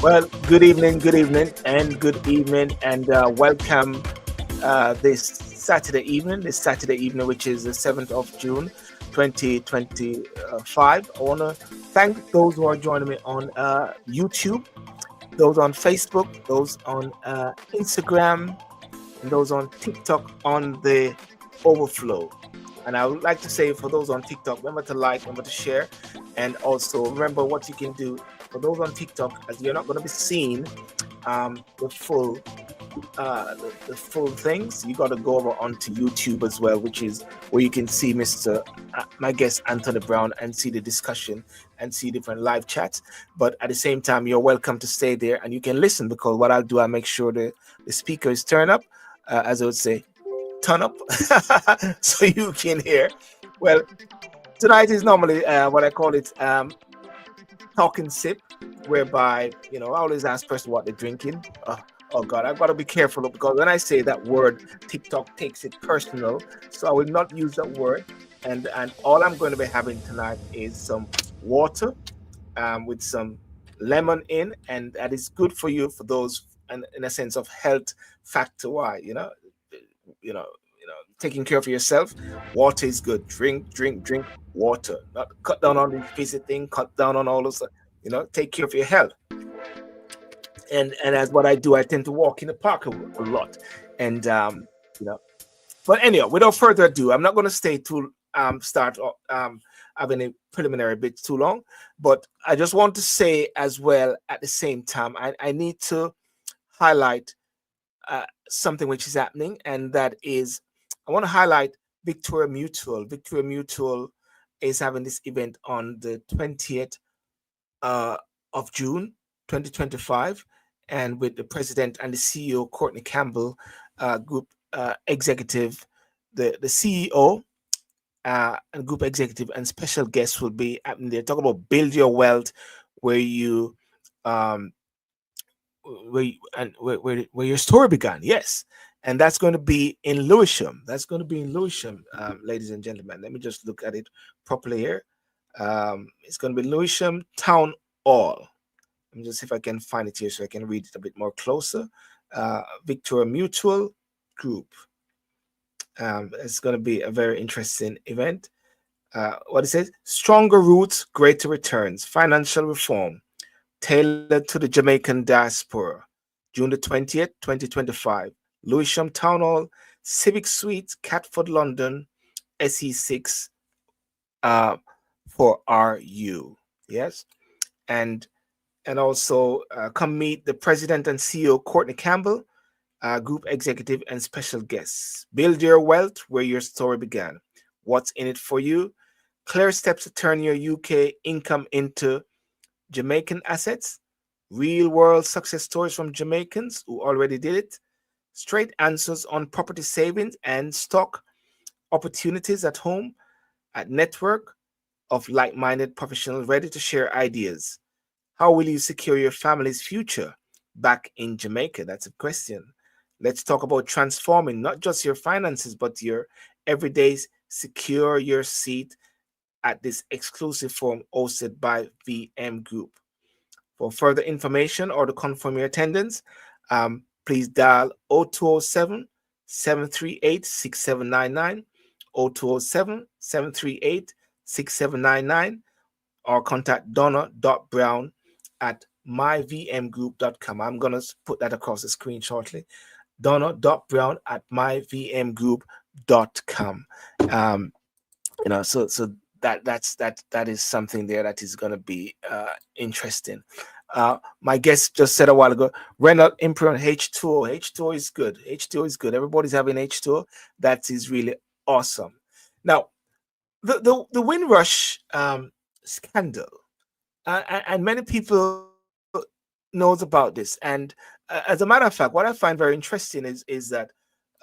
Well, and good evening, and welcome this Saturday evening, which is the 7th of June, 2025. I want to thank those who are joining me on YouTube, those on Facebook, those on Instagram, and those on TikTok on the overflow. And I would like to say for those on TikTok, remember to like, remember to share, and also remember what you can do for those on TikTok, as you're not going to be seeing the full the full things. You got to go over onto YouTube as well, which is where you can see Mr. My guest Anthony Brown and see the discussion and see different live chats. But at the same time, you're welcome to stay there and you can listen, because what I'll do, I make sure the speaker is turned up, as I would say, turn up, so you can hear. Well, tonight is normally what I call it talk and sip, whereby I always ask person what they're drinking. Oh God, I've got to be careful, because when I say that word, TikTok takes it personal. So I will not use that word. And all I'm going to be having tonight is some water with some lemon in, and that is good for you, for those in a sense of health factor. Why? You know, taking care of yourself. Water is good. Drink water. Not cut down on the visit thing. Cut down on all those. Take care of your health. And as what I do, I tend to walk in the park a lot. And But anyhow, without further ado, I'm not going to stay too start having a preliminary bit too long. But I just want to say as well, at the same time, I need to highlight something which is happening, and that is, I want to highlight Victoria Mutual. Victoria Mutual is having this event on the 20th of June 2025, and with the president and the CEO Courtney Campbell, group executive, the CEO and group executive and special guests will be happening there. Talk about build your wealth, where you where your story began. Yes. And that's going to be in Lewisham. Ladies and gentlemen. Let me just look at it properly here. It's going to be Lewisham Town Hall. Let me just see if I can find it here so I can read it a bit more closer. Victoria Mutual Group. It's going to be a very interesting event. What it says: stronger roots, greater returns, financial reform tailored to the Jamaican diaspora. June the 20th, 2025. Lewisham Town Hall, Civic Suite, Catford, London, SE6 4RU. Yes. And also come meet the president and CEO Courtney Campbell, group executive and special guests. Build your wealth, where your story began. What's in it for you? Clear steps to turn your UK income into Jamaican assets. Real world success stories from Jamaicans who already did it. Straight answers on property savings and stock opportunities at home. At network of like-minded professionals ready to share ideas. How will you secure your family's future back in Jamaica? That's a question. Let's talk about transforming not just your finances, but your everydays. Secure your seat at this exclusive forum hosted by VM Group. For further information or to confirm your attendance, please dial 0207 738 6799, 0207 738 6799, or contact Donna.Brown at myvmgroup.com. I'm going to put that across the screen shortly. Donna.Brown at myvmgroup.com. So that is something there that is going to be interesting. My guest just said a while ago, Reynolds Imperial H2O. H2O is good. H2O is good. Everybody's having H2O. That is really awesome. Now, the Windrush scandal, and many people knows about this. And as a matter of fact, what I find very interesting is that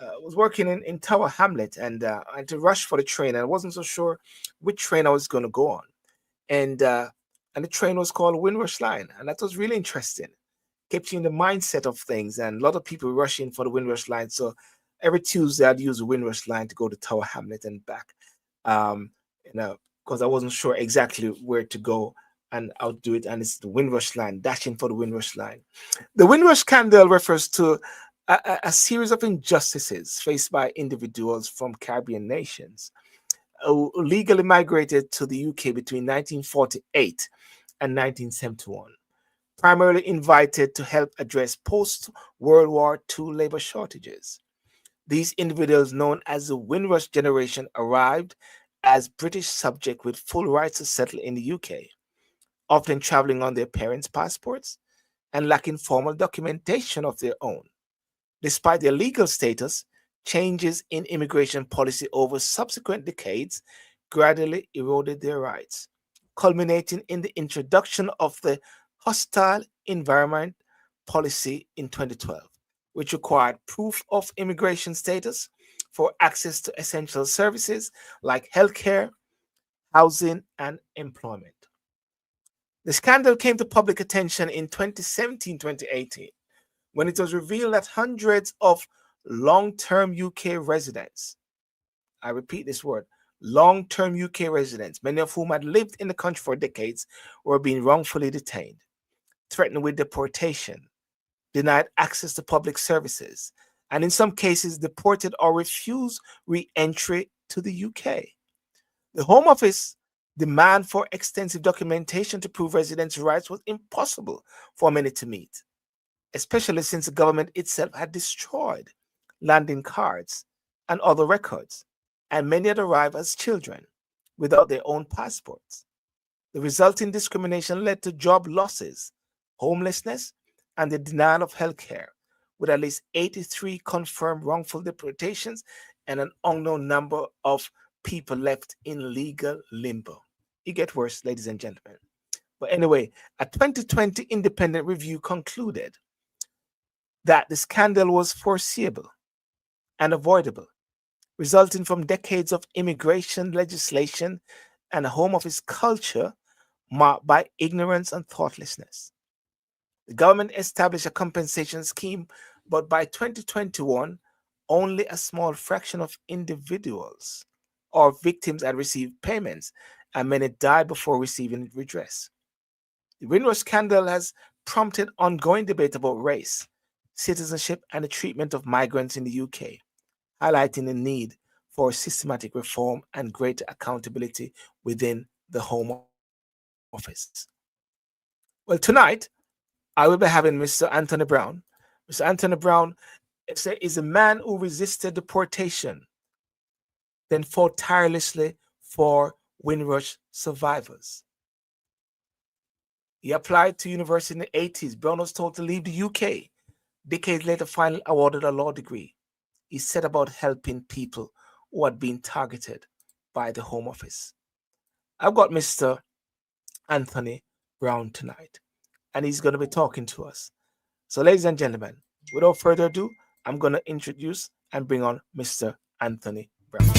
I was working in Tower Hamlet, and I had to rush for the train, and I wasn't so sure which train I was going to go on. And the train was called Windrush Line, and that was really interesting. Kept you in the mindset of things, and a lot of people rushing for the Windrush Line. So every Tuesday I'd use the Windrush Line to go to Tower Hamlet and back, because I wasn't sure exactly where to go and outdo it. And it's the Windrush line, dashing for the Windrush line. The Windrush scandal refers to a series of injustices faced by individuals from Caribbean nations who legally migrated to the UK between 1948 and 1971, primarily invited to help address post World War II labor shortages. These individuals, known as the Windrush generation, arrived as British subjects with full rights to settle in the UK, often traveling on their parents' passports and lacking formal documentation of their own. Despite their legal status, changes in immigration policy over subsequent decades gradually eroded their rights, culminating in the introduction of the Hostile Environment Policy in 2012, which required proof of immigration status for access to essential services like healthcare, housing, and employment. The scandal came to public attention in 2017-2018 when it was revealed that hundreds of long-term UK residents, I repeat this word, long-term UK residents, many of whom had lived in the country for decades, were being wrongfully detained, threatened with deportation, denied access to public services, and in some cases deported or refused re-entry to the UK. The Home Office demand for extensive documentation to prove residents' rights was impossible for many to meet, especially since the government itself had destroyed landing cards and other records, and many had arrived as children without their own passports. The resulting discrimination led to job losses, homelessness, and the denial of health care, with at least 83 confirmed wrongful deportations and an unknown number of people left in legal limbo. It gets worse, ladies and gentlemen. But anyway, a 2020 independent review concluded that the scandal was foreseeable and avoidable, resulting from decades of immigration legislation and a Home Office culture marked by ignorance and thoughtlessness. The government established a compensation scheme, but by 2021, only a small fraction of individuals or victims had received payments, and many died before receiving redress. The Windrush scandal has prompted ongoing debate about race, citizenship, and the treatment of migrants in the UK, highlighting the need for systematic reform and greater accountability within the Home Office. Well, tonight, I will be having Mr. Anthony Brown. Mr. Anthony Brown is a man who resisted deportation, then fought tirelessly for Windrush survivors. He applied to university in the 80s. Brown was told to leave the UK. Decades later, finally awarded a law degree. He set about helping people who had been targeted by the Home Office. I've got Mr. Anthony Brown tonight, and he's going to be talking to us. So, ladies and gentlemen, without further ado, I'm going to introduce and bring on Mr. Anthony Brown.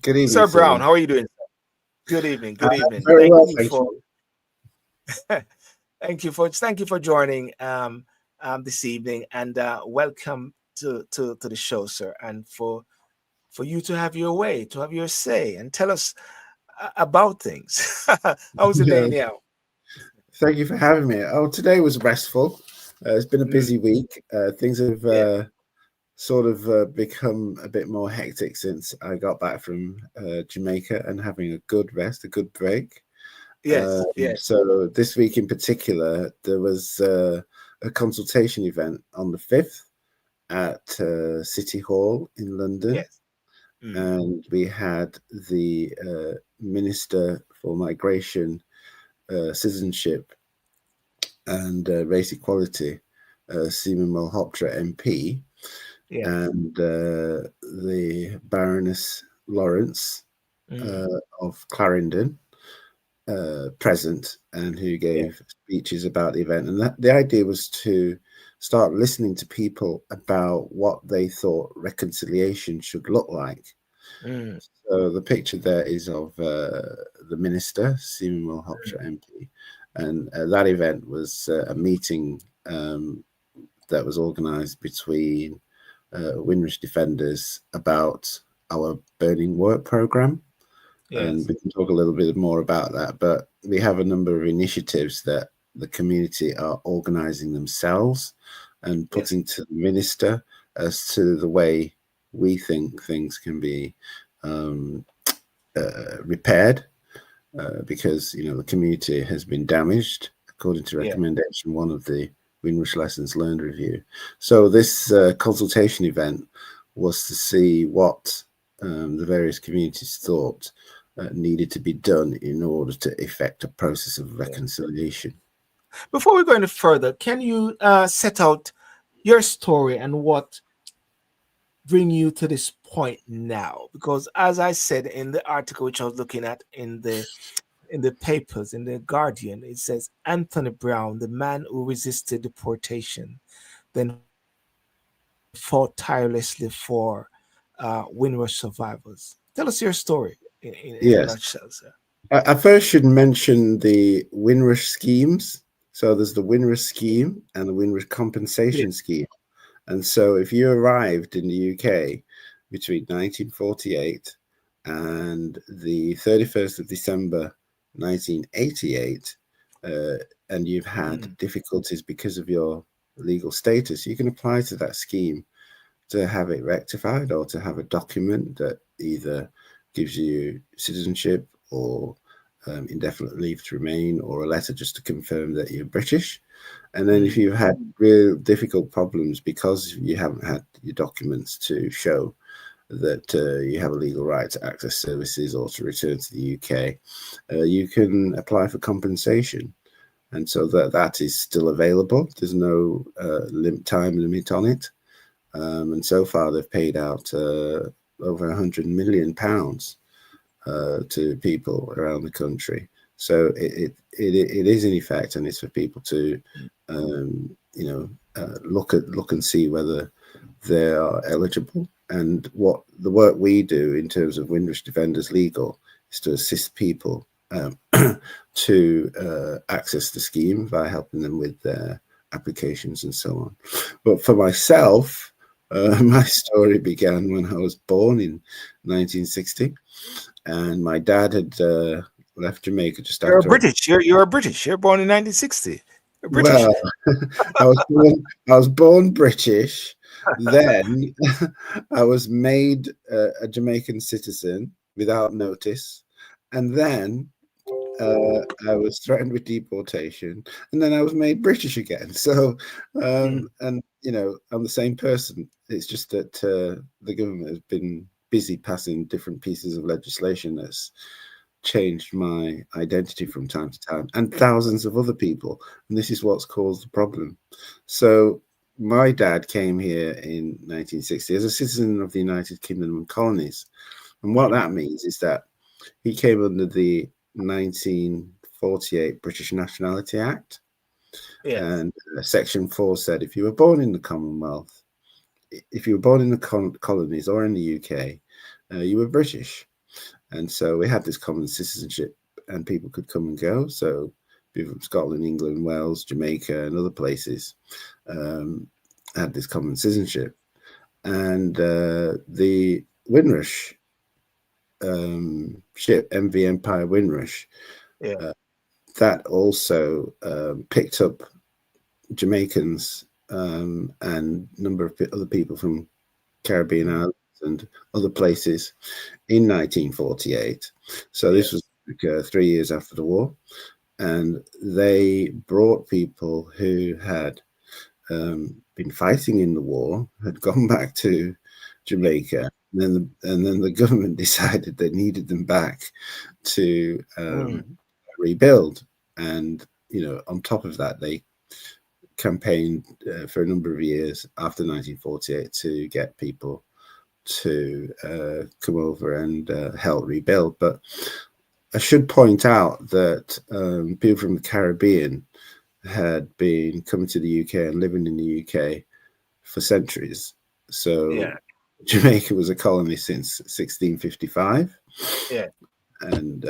Good evening, Sir Brown. How are you doing? Good evening. Good evening. Very well, thank you. Thank you for joining this evening, and welcome to the show, sir. And for you to have your way, to have your say, and tell us about things. How's the day now? Thank you for having me. Oh, today was restful. It's been a busy week. Things have sort of become a bit more hectic since I got back from Jamaica and having a good rest, a good break. Yes, yes. So this week in particular, there was a consultation event on the 5th at City Hall in London. Yes. And we had the Minister for Migration, Citizenship and Race Equality, Seema Malhotra MP, and the Baroness Lawrence of Clarendon present, and who gave speeches about the event. And the idea was to start listening to people about what they thought reconciliation should look like. Mm. So the picture there is of the minister, Stephen Wilhopshire MP, and that event was a meeting that was organised between Windrush defenders about our burning work programme. And Yes. we can talk a little bit more about that. But we have a number of initiatives that the community are organising themselves and Yes. putting to the minister as to the way we think things can be um, repaired, because the community has been damaged according to Yeah. recommendation one of the Windrush Lessons Learned review. So this consultation event was to see what the various communities thought needed to be done in order to effect a process of Yeah. reconciliation. Before we go any further, can you set out your story and what bring you to this point now? Because as I said in the article which I was looking at in the papers in the Guardian, it says Anthony Brown, the man who resisted deportation, then fought tirelessly for Windrush survivors. Tell us your story in a nutshell, Yes. sir. I first should mention the Windrush schemes. So there's the Windrush scheme and the Windrush Yeah. compensation scheme. And so if you arrived in the UK between 1948 and the 31st of December 1988, and you've had Mm, difficulties because of your legal status, you can apply to that scheme to have it rectified or to have a document that either gives you citizenship or indefinite leave to remain, or a letter just to confirm that you're British. And then if mm, you've had real difficult problems because you haven't had your documents to show that you have a legal right to access services or to return to the UK, you can apply for compensation. And so that is still available. There's no time limit on it. And so far, they've paid out over £100 million to people around the country. So it is in effect, and it's for people to, mm, look and see whether they are eligible. And what the work we do in terms of Windrush Defenders Legal is to assist people to access the scheme by helping them with their applications and so on. But for myself, my story began when I was born in 1960, and my dad had left Jamaica just You're a after. British. You're a British. You're born in 1960. You're British. Well, I was born British. Then I was made a Jamaican citizen without notice, and then I was threatened with deportation, and then I was made British again. So, Mm, and I'm the same person. It's just that the government has been busy passing different pieces of legislation that's changed my identity from time to time, and thousands of other people. And this is what's caused the problem. So, my dad came here in 1960 as a citizen of the United Kingdom and colonies. And what mm, that means is that he came under the 1948 British Nationality Act, yes. and Section 4 said if you were born in the Commonwealth, if you were born in the colonies or in the UK, you were British. And so we had this common citizenship, and people could come and go. So people from Scotland, England, Wales, Jamaica, and other places um, had this common citizenship. And the Windrush ship, MV Empire Windrush, Yeah. uh, that also picked up Jamaicans and a number of other people from Caribbean Mm, islands and other places in 1948. So this yes. was like, 3 years after the war, and they brought people who had been fighting in the war, had gone back to Yeah. Jamaica. And then the government decided they needed them back to Mm, rebuild. And on top of that, they campaigned for a number of years after 1948 to get people to come over and help rebuild. But I should point out that people from the Caribbean had been coming to the UK and living in the UK for centuries. So Yeah. Jamaica was a colony since 1655, Yeah. and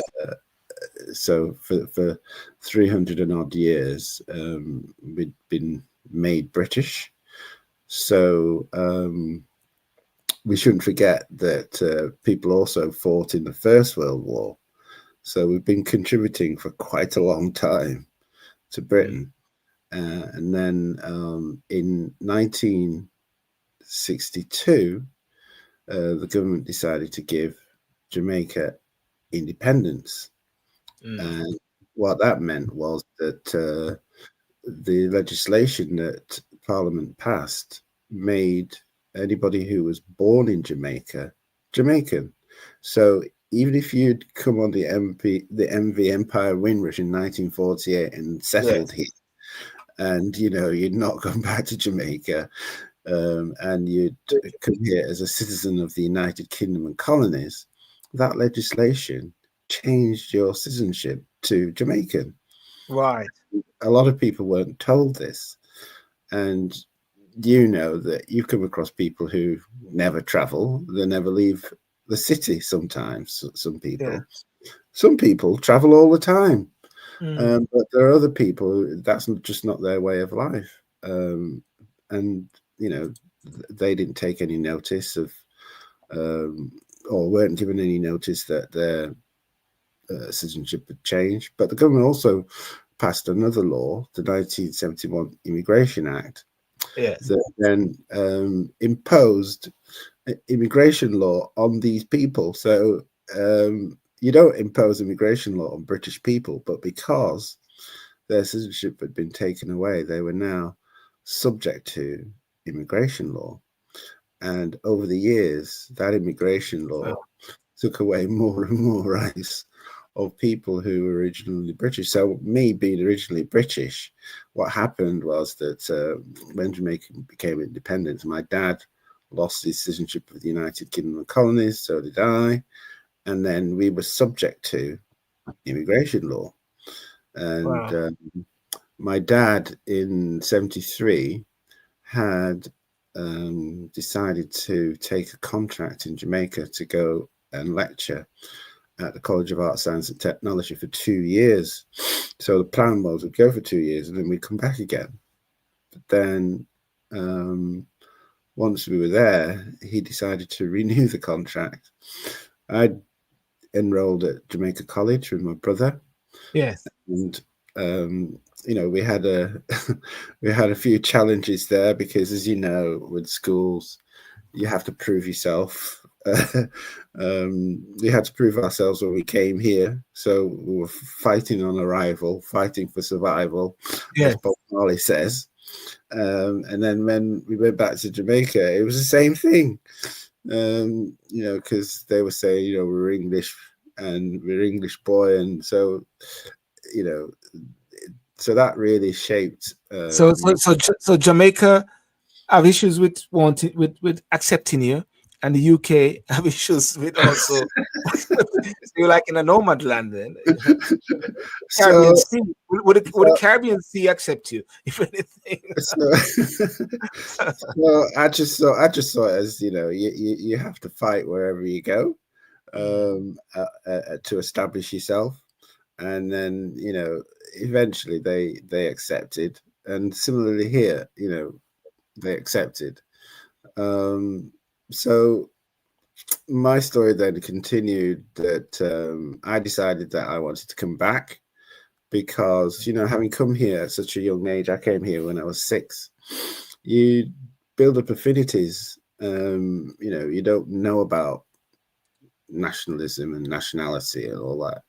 so for 300 and odd years, we'd been made British. So we shouldn't forget that people also fought in the First World War. So we've been contributing for quite a long time to Mm. Britain. And then in 1962, the government decided to give Jamaica independence. Mm. And what that meant was that the legislation that Parliament passed made anybody who was born in Jamaica Jamaican. So even if you'd come on the MV Empire Windrush in 1948 and settled Yes. here, and you'd not gone back to Jamaica, and you'd come here as a citizen of the United Kingdom and colonies, that legislation changed your citizenship to Jamaican. Right. A lot of people weren't told this, and you know that you come across people who never travel, they never leave the city. Sometimes Yeah. some people travel all the time, Mm. but there are other people that's just not their way of life, and you know they didn't take any notice of, um, or weren't given any notice that their citizenship had changed. But the government also passed another law, the 1971 Immigration Act, Yes. that then imposed immigration law on these people. So you don't impose immigration law on British people, but because their citizenship had been taken away, they were now subject to immigration law. And over the years, that immigration law Well, took away more and more rights of people who were originally British. So, me being originally British, what happened was that when Jamaica became independent, my dad lost his citizenship of the United Kingdom and colonies, so did I. And then we were subject to immigration law. And wow. my dad in 73 had decided to take a contract in Jamaica to go and lecture at the College of Art, Science and Technology for 2 years. So the plan was we'd go for 2 years and then we'd come back again. But then once we were there, he decided to renew the contract. I enrolled at Jamaica College with my brother, Yes. and we had a we had a few challenges there because, as you know, with schools, you have to prove yourself. We had to prove ourselves when we came here, so we were fighting on arrival, fighting for survival, as Yes. Bob Marley says. And then when we went back to Jamaica, it was the same thing. Because they were saying, we're English and we're English boy, and so you know, so that really shaped So Jamaica have issues with wanting with accepting you, and the UK have issues with also. So you're like in a nomad land then. Caribbean so Sea. Would the Caribbean Sea accept you, if anything? so so I just saw it as, you have to fight wherever you go, Mm. to establish yourself, and then eventually they accepted, and similarly here, they accepted. um so my story then continued that I decided that I wanted to come back because, having come here at such a young age, I came here when I was 6. You build up affinities. You don't know about nationalism and nationality and all that.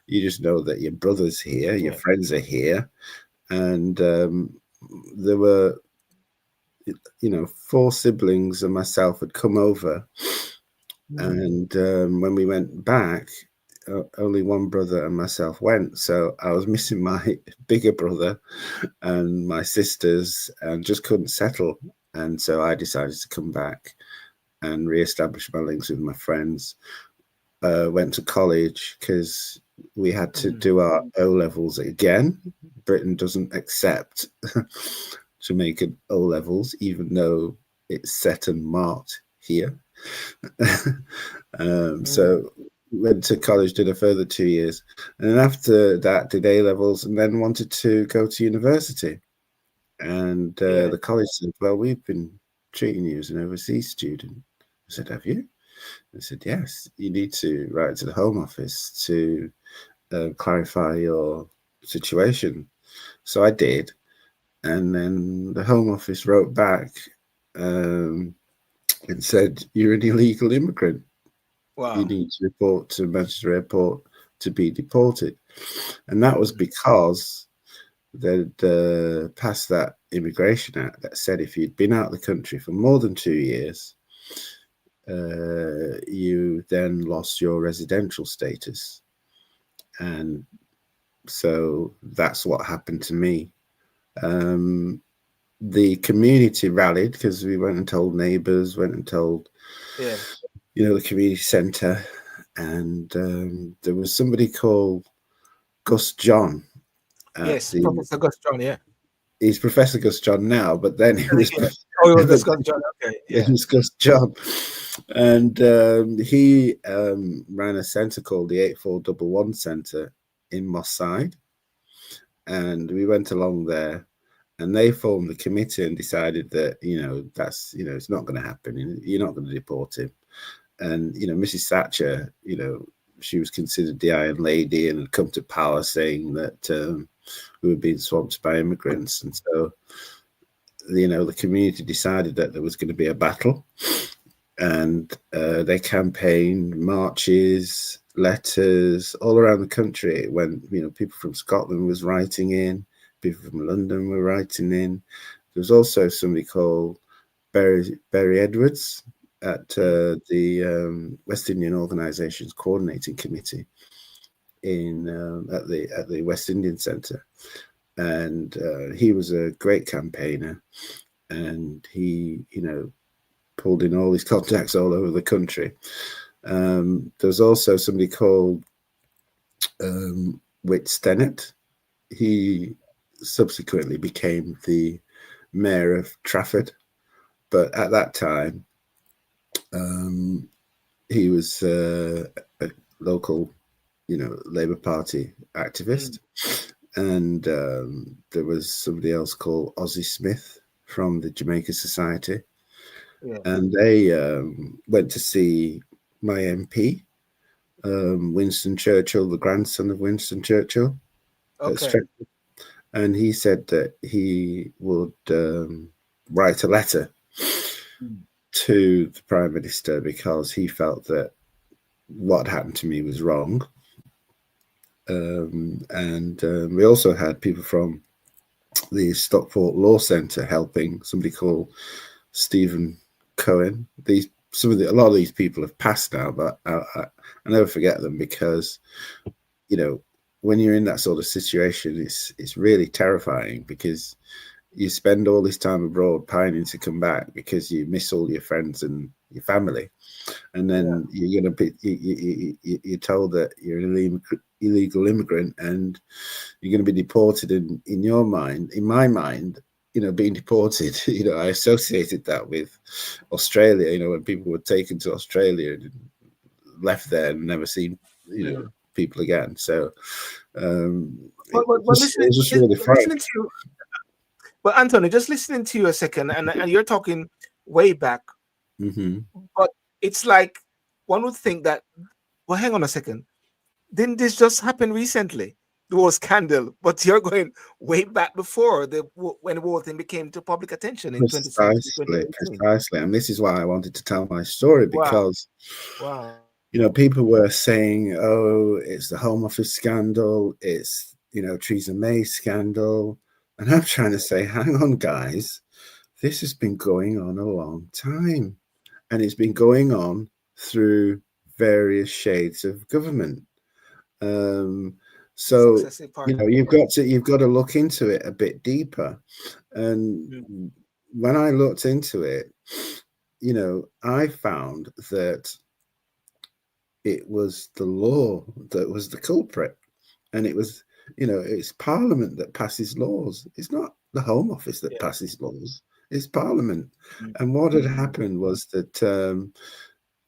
You just know that your brother's here, your Yeah. friends are here, and there were, 4 siblings and myself had come over, Mm. and when we went back, only one brother and myself went. So I was missing my bigger brother and my sisters, and just couldn't settle. And so I decided to come back and re-establish my links with my friends. Went to college because we had to Mm. do our O levels again. Britain doesn't accept Jamaican O levels, even though it's set and marked here. Mm. So went to college, did a further 2 years, and then after that did A levels, and then wanted to go to university. And Yeah. the college said, "Well, we've been treating you as an overseas student." I said, "Have you?" I said, "Yes. You need to write to the Home Office to clarify your situation." So I did, and then the Home Office wrote back um, and said, "You're an illegal immigrant. You Wow. need to report to Manchester Airport to be deported." And that was Mm. because they'd passed that Immigration Act that said if you'd been out of the country for more than 2 years, you then lost your residential status. And so that's what happened to me. Um, the community rallied because we went and told neighbours, went and told, Yeah. the community centre. And there was somebody called Gus John at Yes, the, Professor Gus John. Yeah. he's Professor Gus John now, but then he was, Yeah. Oh, it was but Gus John. Okay. it Yeah. was Gus John. And he ran a centre called the 8411 Centre in Moss Side. And we went along there, and they formed the committee and decided that that's it's not going to happen. You're not going to deport him. And Mrs. Thatcher, she was considered the Iron Lady and had come to power, saying that we were being swamped by immigrants, and so the community decided that there was going to be a battle, and they campaigned, marches, letters all around the country. When people from Scotland was writing in, people from London were writing in. There was also somebody called Barry Edwards at the West Indian Organisations Coordinating Committee in at the West Indian Centre, and he was a great campaigner, and he pulled in all his contacts all over the country. There's also somebody called Whit Stennett. He subsequently became the mayor of Trafford, but at that time, he was a local, Labour Party activist. Mm. And there was somebody else called Ozzie Smith from the Jamaica Society. Yeah. And they went to see my MP, Winston Churchill, the grandson of Winston Churchill, at Okay. Stretford. And he said that he would write a letter Mm. to the Prime Minister because he felt that what happened to me was wrong. And we also had people from the Stockport Law Centre helping, somebody called Stephen Cohen. A lot of these people have passed now, but I never forget them because when you're in that sort of situation, it's really terrifying because you spend all this time abroad pining to come back because you miss all your friends and your family, and Yeah. then you're told that you're an illegal immigrant and you're going to be deported. In your mind, in my mind, being deported, I associated that with Australia. When people were taken to Australia and left there and never seen Mm. people again. So But it listening, was just really frightening. listening to you, but Anthony, just listening to you a second, and you're talking way back, Mm-hmm. but it's like one would think that. Well, hang on a second. Didn't this just happen recently? The whole scandal, but you're going way back before when the whole thing became to public attention in 2017, Precisely, 2018. precisely. And this is why I wanted to tell my story Wow, because, wow. people were saying, oh, it's the Home Office scandal, it's, Theresa May scandal. And I'm trying to say, hang on, guys, this has been going on a long time. And it's been going on through various shades of government. Um, so, Successive party. you've got to look into it a bit deeper. And Mm. when I looked into it, I found that, it was the law that was the culprit, and it was, it's Parliament that passes laws. It's not the Home Office that Yes. passes laws. It's Parliament. Mm, And what had mm, happened was that,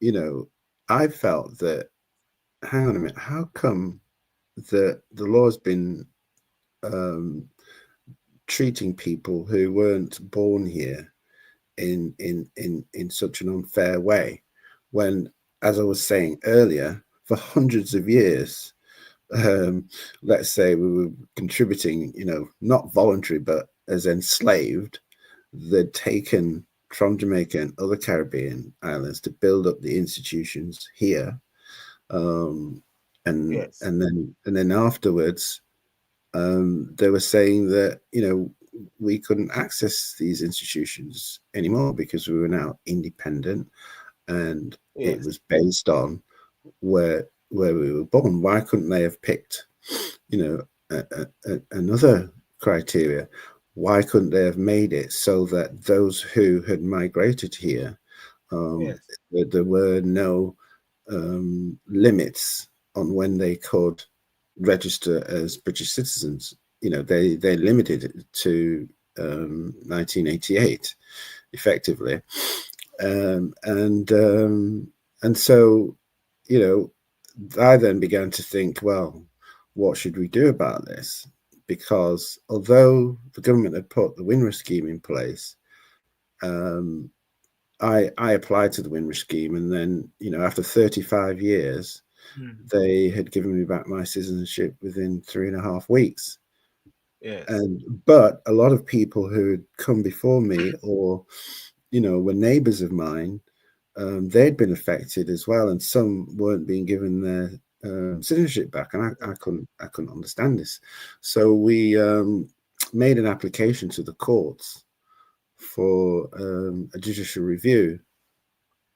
you know, I felt that, hang on a minute, how come the law's been um, treating people who weren't born here in such an unfair way, when, as I was saying earlier, for hundreds of years, um, let's say we were contributing, not voluntary, but as enslaved, they'd taken from Jamaica and other Caribbean islands to build up the institutions here, um, yes. and then afterwards, they were saying that we couldn't access these institutions anymore because we were now independent, and it Yes. was based on where we were born. Why couldn't they have picked, another criteria? Why couldn't they have made it so that those who had migrated here, um, Yes. there were no limits on when they could register as British citizens? They limited it to 1988, effectively, um, and um, and so, you know, I then began to think, well, what should we do about this? Because although the government had put the Windrush scheme in place, um, I applied to the Windrush scheme, and then, after 35 years, Mm, they had given me back my citizenship within 3.5 weeks. yes. And but a lot of people who had come before me, or were neighbours of mine, they'd been affected as well, and some weren't being given their citizenship back, and I couldn't understand this. So we made an application to the courts for a judicial review.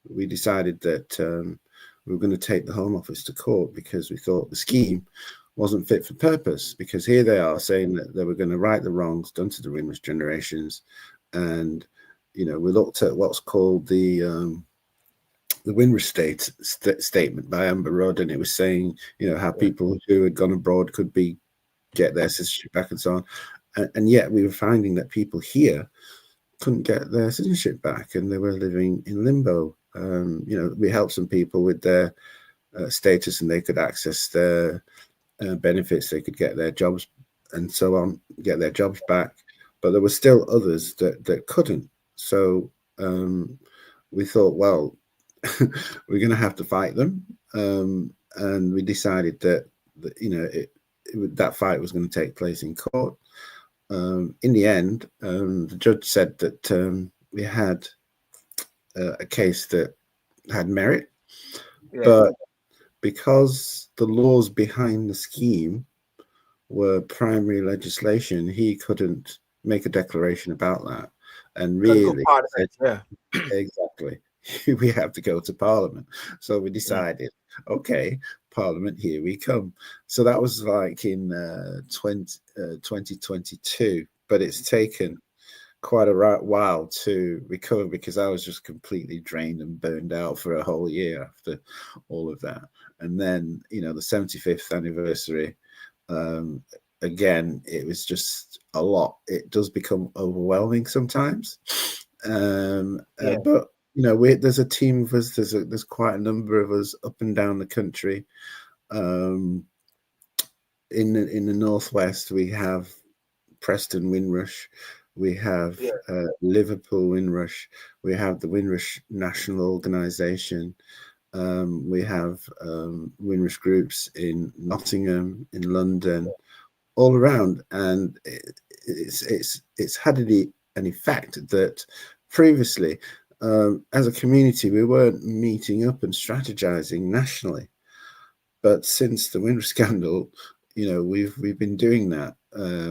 We decided that we were going to take the Home Office to court because we thought the scheme wasn't fit for purpose. Because here they are saying that they were going to right the wrongs done to the Windrush generations, and we looked at what's called the Windrush statement by Amber Rudd, and it was saying, how Yes. people who had gone abroad could get their citizenship back and so on, and yet we were finding that people here couldn't get their citizenship back, and they were living in limbo. We helped some people with their status, and they could access their benefits, they could get their jobs and so on, get their jobs back. But there were still others that couldn't. So we thought, well, we're going to have to fight them. And we decided that that fight was going to take place in court. In the end, the judge said that we had a case that had merit, Yes. but because the laws behind the scheme were primary legislation, he couldn't make a declaration about that. And Gotta go really Parliament. said, Yeah. exactly, we have to go to Parliament. So we Mm, decided, okay, Parliament, here we come. So that was like in 2022, but it's taken quite a while to recover because I was just completely drained and burned out for a whole year after all of that. And then, the 75th anniversary, um, again, it was just a lot. It does become overwhelming sometimes. yeah. But there's a team of us. There's quite a number of us up and down the country. Um, in the northwest, we have Preston Windrush, we have Yeah. Liverpool Windrush, we have the Windrush National Organisation, we have Windrush groups in Nottingham, in London, all around, and it's had an effect that previously, as a community, we weren't meeting up and strategizing nationally. But since the Windrush scandal, we've been doing that.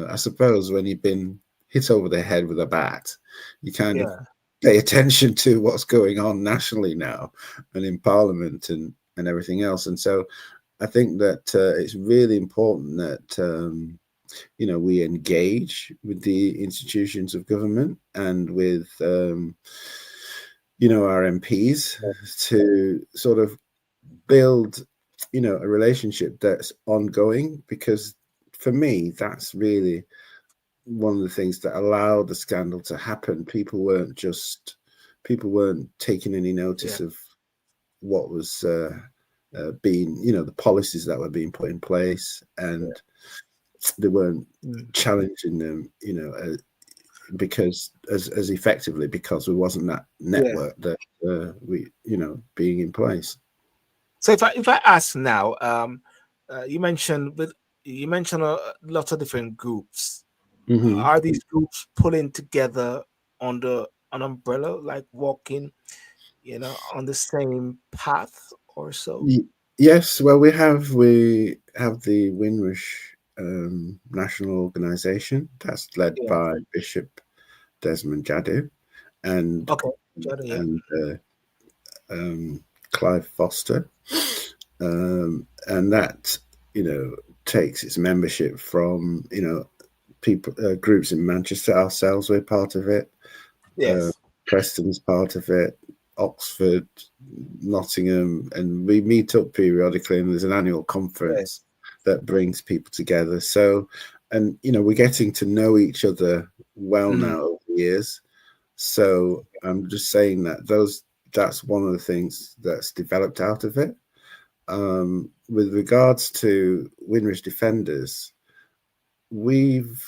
I suppose when you've been hit over the head with a bat, you kind of Yeah. pay attention to what's going on nationally now, and in Parliament and everything else. And so I think that it's really important that we engage with the institutions of government and with our MPs to sort of build, a relationship that's ongoing, because for me, that's really one of the things that allowed the scandal to happen. People weren't taking any Yeah. notice of what was being, the policies that were being put in place, and they weren't Mm. challenging them, because as effectively, because there wasn't that Yeah. network that we, being in place. So if I ask now, you mentioned a lot of different groups. Hmm. Are these groups pulling together under an umbrella, like walking, on the same path or so? Yes, well, we have the Windrush National Organization that's led Yeah. by Bishop Desmond Jadu and Okay. Jordan, yeah. and Clive Foster, and that takes its membership from people, groups in Manchester. Ourselves, we're part of it. uh, Yes. Preston's part of it, Oxford, Nottingham, and we meet up periodically. And there's an annual Yes. conference that brings people together. So, and we're getting to know each other well Mm. now over the years. So I'm just saying that that's one of the things that's developed out of it. With regards to Windrush Defenders, we've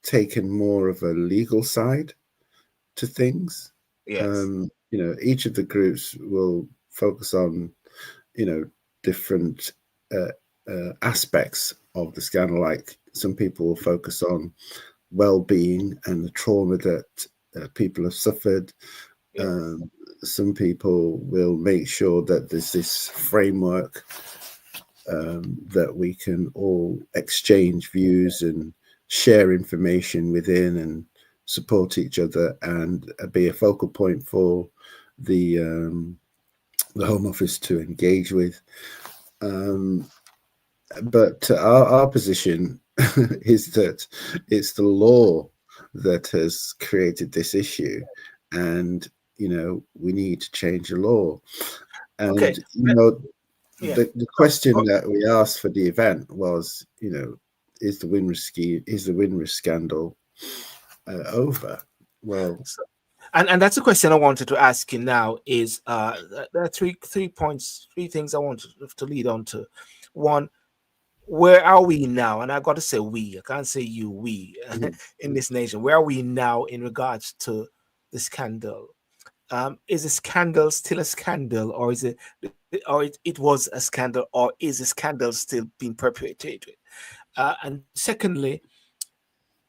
taken more of a legal side to things. Yes. Each of the groups will focus on, you know, different aspects of the scandal. Like some people will focus on well-being and the trauma that people have suffered. Yes. Um, some people will make sure that there's this framework that we can all exchange views and share information within, and support each other, and be a focal point for the Home Office to engage with. Um, but our position is that it's the law that has created this issue, and we need to change the law. Okay. And Yeah. the Oh, question oh, that we asked for the event was, is the Windrush scandal over? Well, so, and that's a question I wanted to ask you now. Is there are three points, three things I want to lead on to. One, where are we now? And I got to say we. I can't say you. We mhm, in this nation. Where are we now in regards to the scandal? Is a scandal still a scandal, or is it was a scandal, or is a scandal still being perpetrated? And secondly,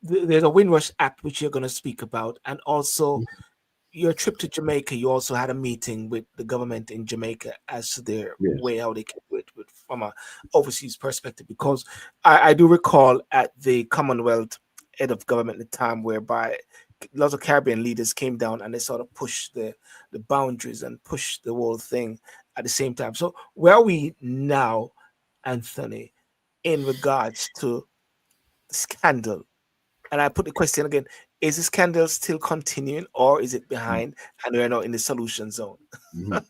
there's a Windrush Act which you're going to speak about, and also your trip to Jamaica. You also had a meeting with the government in Jamaica as to their yes, way how they can do it from a overseas perspective. Because I do recall at the Commonwealth head of government at the time, whereby lots of Caribbean leaders came down and they sort of pushed the boundaries and pushed the whole thing at the same time. So where are we now, Anthony, in regards to scandal? And I put the question again: is the scandal still continuing, or is it behind, and we're now in the solution zone? mhm.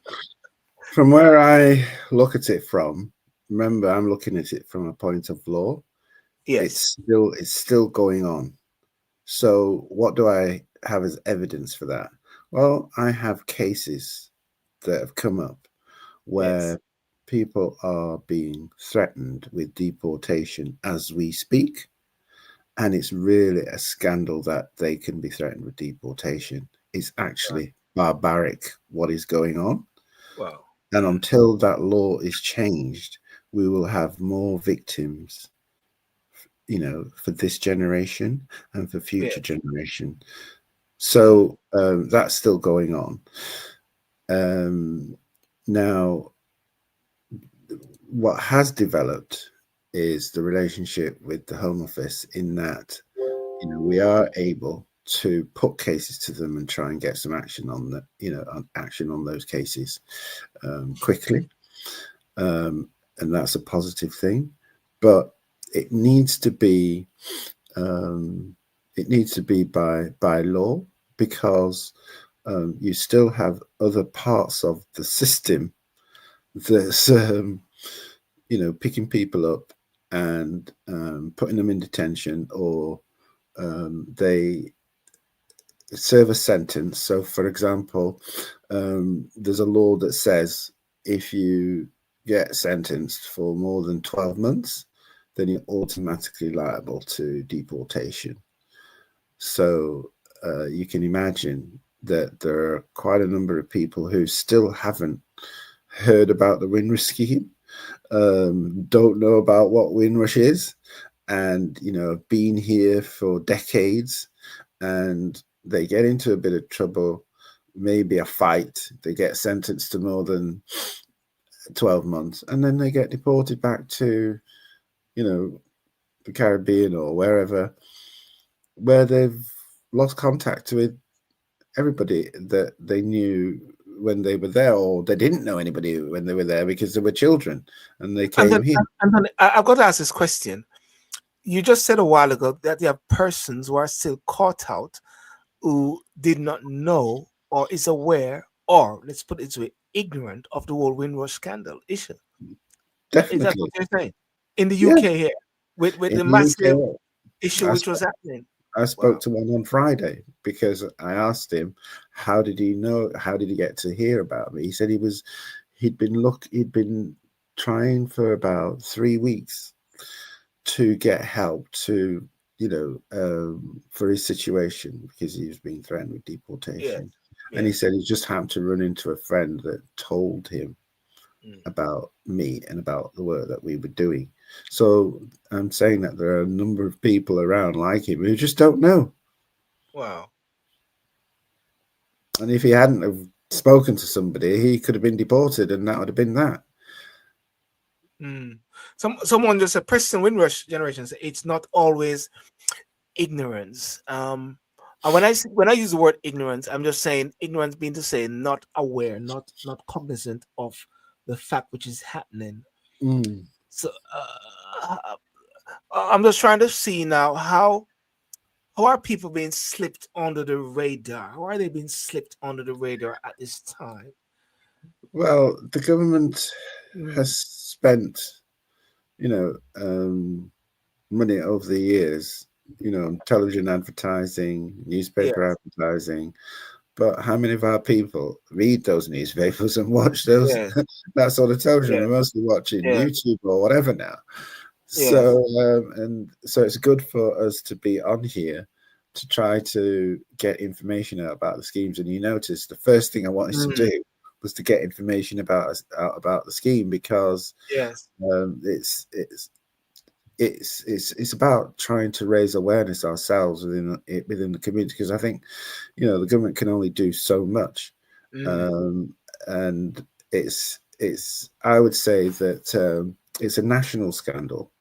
From where I look at it from, remember, I'm looking at it from a point of law. Yes, It's still going on. So what do I have as evidence for that? Well, I have cases that have come up yes, where people are being threatened with deportation as we speak. And it's really a scandal that they can be threatened with deportation. It's actually barbaric what is going on. wow, And mm, until that law is changed, we will have more victims, for this generation and for future yes, generation. mm, So that's still going on. Um, Now, what has developed is the relationship with the Home Office, in that we are able to put cases to them and try and get some action on the action on those cases quickly, um, and that's a positive thing. But it needs to be um, by law, because you still have other parts of the system that's picking people up and putting them in detention, or they serve a sentence. So, for example, there's a law that says if you get sentenced for more than 12 months, then you're automatically liable to deportation. So, you can imagine that there are quite a number of people who still haven't heard about the Windrush scheme, don't know about what Windrush is, and been here for decades, and they get into a bit of trouble, maybe a fight, they get sentenced to more than 12 months, and then they get deported back to you know the Caribbean or wherever, where they've lost contact with everybody that they knew when they were there, or they didn't know anybody when they were there because they were children and they And came then, here. and then I've got to ask this question. You just said a while ago that there are persons who are still caught out who did not know or is aware, or let's put it this way, ignorant of the whole Windrush scandal issue. Is that what Definitely. you're saying? In the Yeah. UK here, with In the the massive UK, issue I, which was sp- happening. I spoke Wow. to one on Friday because I asked him, how did he know? How did he get to hear about me? He said he'd been trying for about 3 weeks to get help to, for his situation because he was being threatened with Yes. deportation. And he Yes. said he just happened to run into a friend that told him Mm. about me and about the work that we were doing. So I'm saying that there are a number of people around like him who just don't know. Wow. And if he hadn't have spoken to somebody, he could have been deported, and that would have been that. Mm. Someone just said Preston Windrush generations. It's not always ignorance. And when I use the word ignorance, I'm just saying ignorance being to say not aware, not cognizant of the fact which is happening. Mm. So I'm just trying to see now how are people being slipped under the radar? How are they being slipped under the radar at this time? Well, the government has Mm, spent, you know, money over the years, on television advertising, newspaper yes, advertising. But how many of our people read those newspapers and watch those yes, that sort of television? yes, We're mostly watching yes, YouTube or whatever now. yes. So it's good for us to be on here to try to get information out about the schemes. And you notice the first thing I wanted to Mm, do was to get information out about the scheme, because yes. um, it's it's it's about trying to raise awareness ourselves within the community, because I think the government can only do so much, Mm, um, and it's I would say that it's a national scandal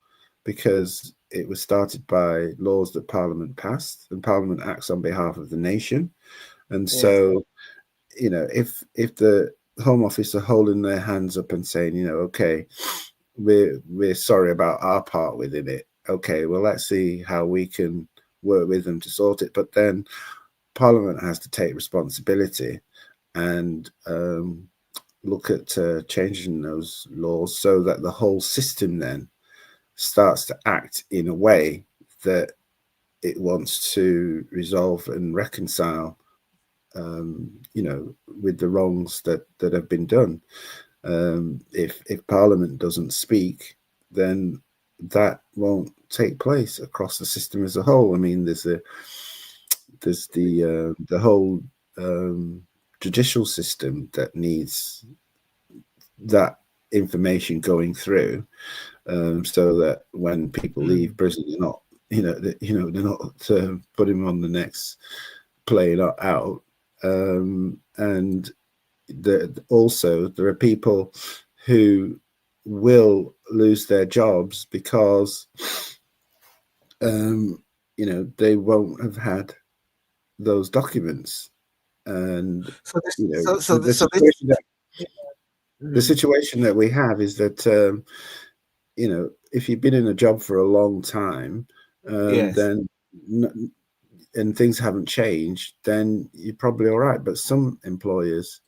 because it was started by laws that Parliament passed, and Parliament acts on behalf of the nation. And yes. so, if the Home Office are holding their hands up and saying, okay, we're sorry about our part within it. Okay, well, let's see how we can work with them to sort it. But then Parliament has to take responsibility and look at changing those laws so that the whole system then starts to act in a way that it wants to resolve and reconcile, um, you know, with the wrongs that have been done. If Parliament doesn't speak, then that won't take place across the system as a whole. I mean, there's the whole judicial system that needs that information going through, so that when people Mm, leave prison, they're not, they're not putting them on the next plane out. And also there are people who will lose their jobs because um, they won't have had those documents, and so this, you know so so the, this, the so this. situation that the Mm, situation that we have is that if you've been in a job for a long time, yes. then and things haven't changed, then you're probably all right. But some employers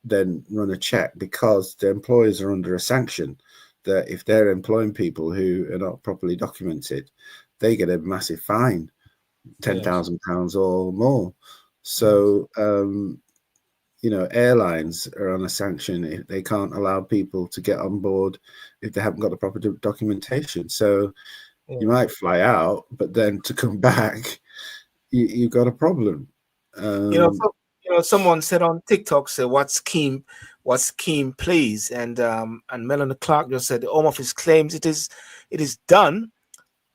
then run a check because the employers are under a sanction that if they're employing people who are not properly documented, they get a massive fine, Yes. £10,000 or more. Yes. So, airlines are on a sanction if they can't allow people to get on board if they haven't got the proper documentation. So you Yes. might fly out, but then to come back, you've got a problem. You know, Um, so, someone said on TikTok, said, what scheme please? And Melanie Clark just said the Home Office claims it is done,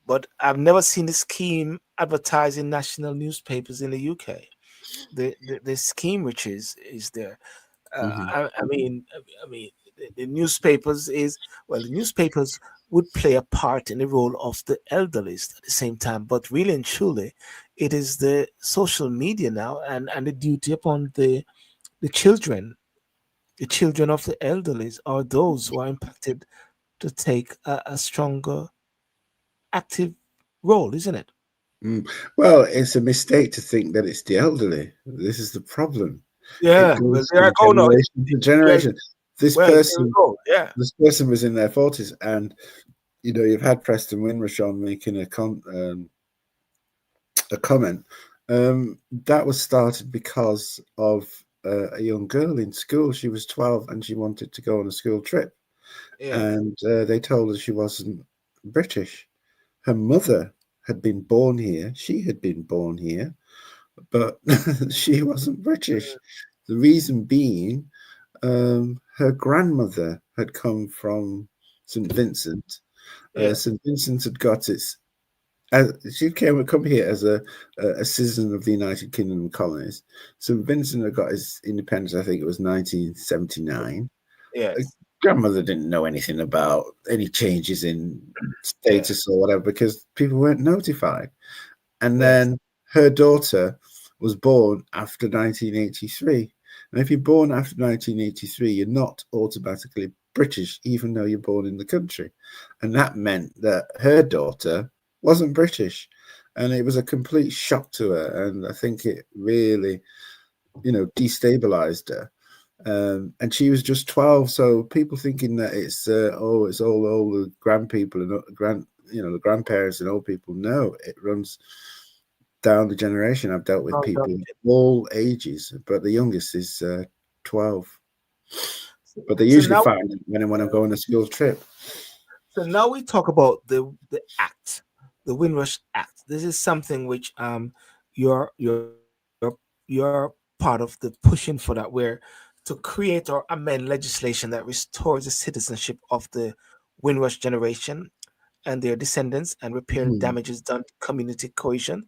but I've never seen the scheme advertised in national newspapers in the UK. The scheme which is there. mhm. I mean, the newspapers the newspapers would play a part in the role of the elderly at the same time, but really and truly, it is the social media now and the duty upon the children, the children of the elderly, are those who are impacted to take a stronger, active role, isn't it? Mm. Well, it's a mistake to think that it's the elderly. This is the problem. It Yeah, well, goes there I from go now. generation to Well, generation. This well, there we person, go. Yeah, this person was in their 40s, and you've had Preston Windrush on making a comment. That was started because of a young girl in school. She was 12 and she wanted to go on a school trip, yeah. and they told her she wasn't British. Her mother had been born here. She had been born here, but she wasn't British. The reason being, her grandmother had come from St. Vincent. Yeah, St. Vincent had got its. As she come here as a citizen of the United Kingdom and colonies. St. Vincent had got his independence. I think it was 1979. yes, Grandmother didn't know anything about any changes in yeah, status or whatever because people weren't notified. And yes. then her daughter was born after 1983. And if you're born after 1983, you're not automatically British, even though you're born in the country. And that meant that her daughter wasn't British. And it was a complete shock to her. And I think it really, destabilized her. And she was just 12. So people thinking that it's all the grand people and the grandparents and old people. No, it runs down the generation. I've dealt with Oh, people of all ages, but the youngest is 12. But they So usually now, find it when I'm going on a school trip. so now we talk about the act, the Windrush Act. This is something which you're part of the pushing for that, where to create or amend legislation that restores the citizenship of the Windrush generation and their descendants and repairing Hmm. damages done to community cohesion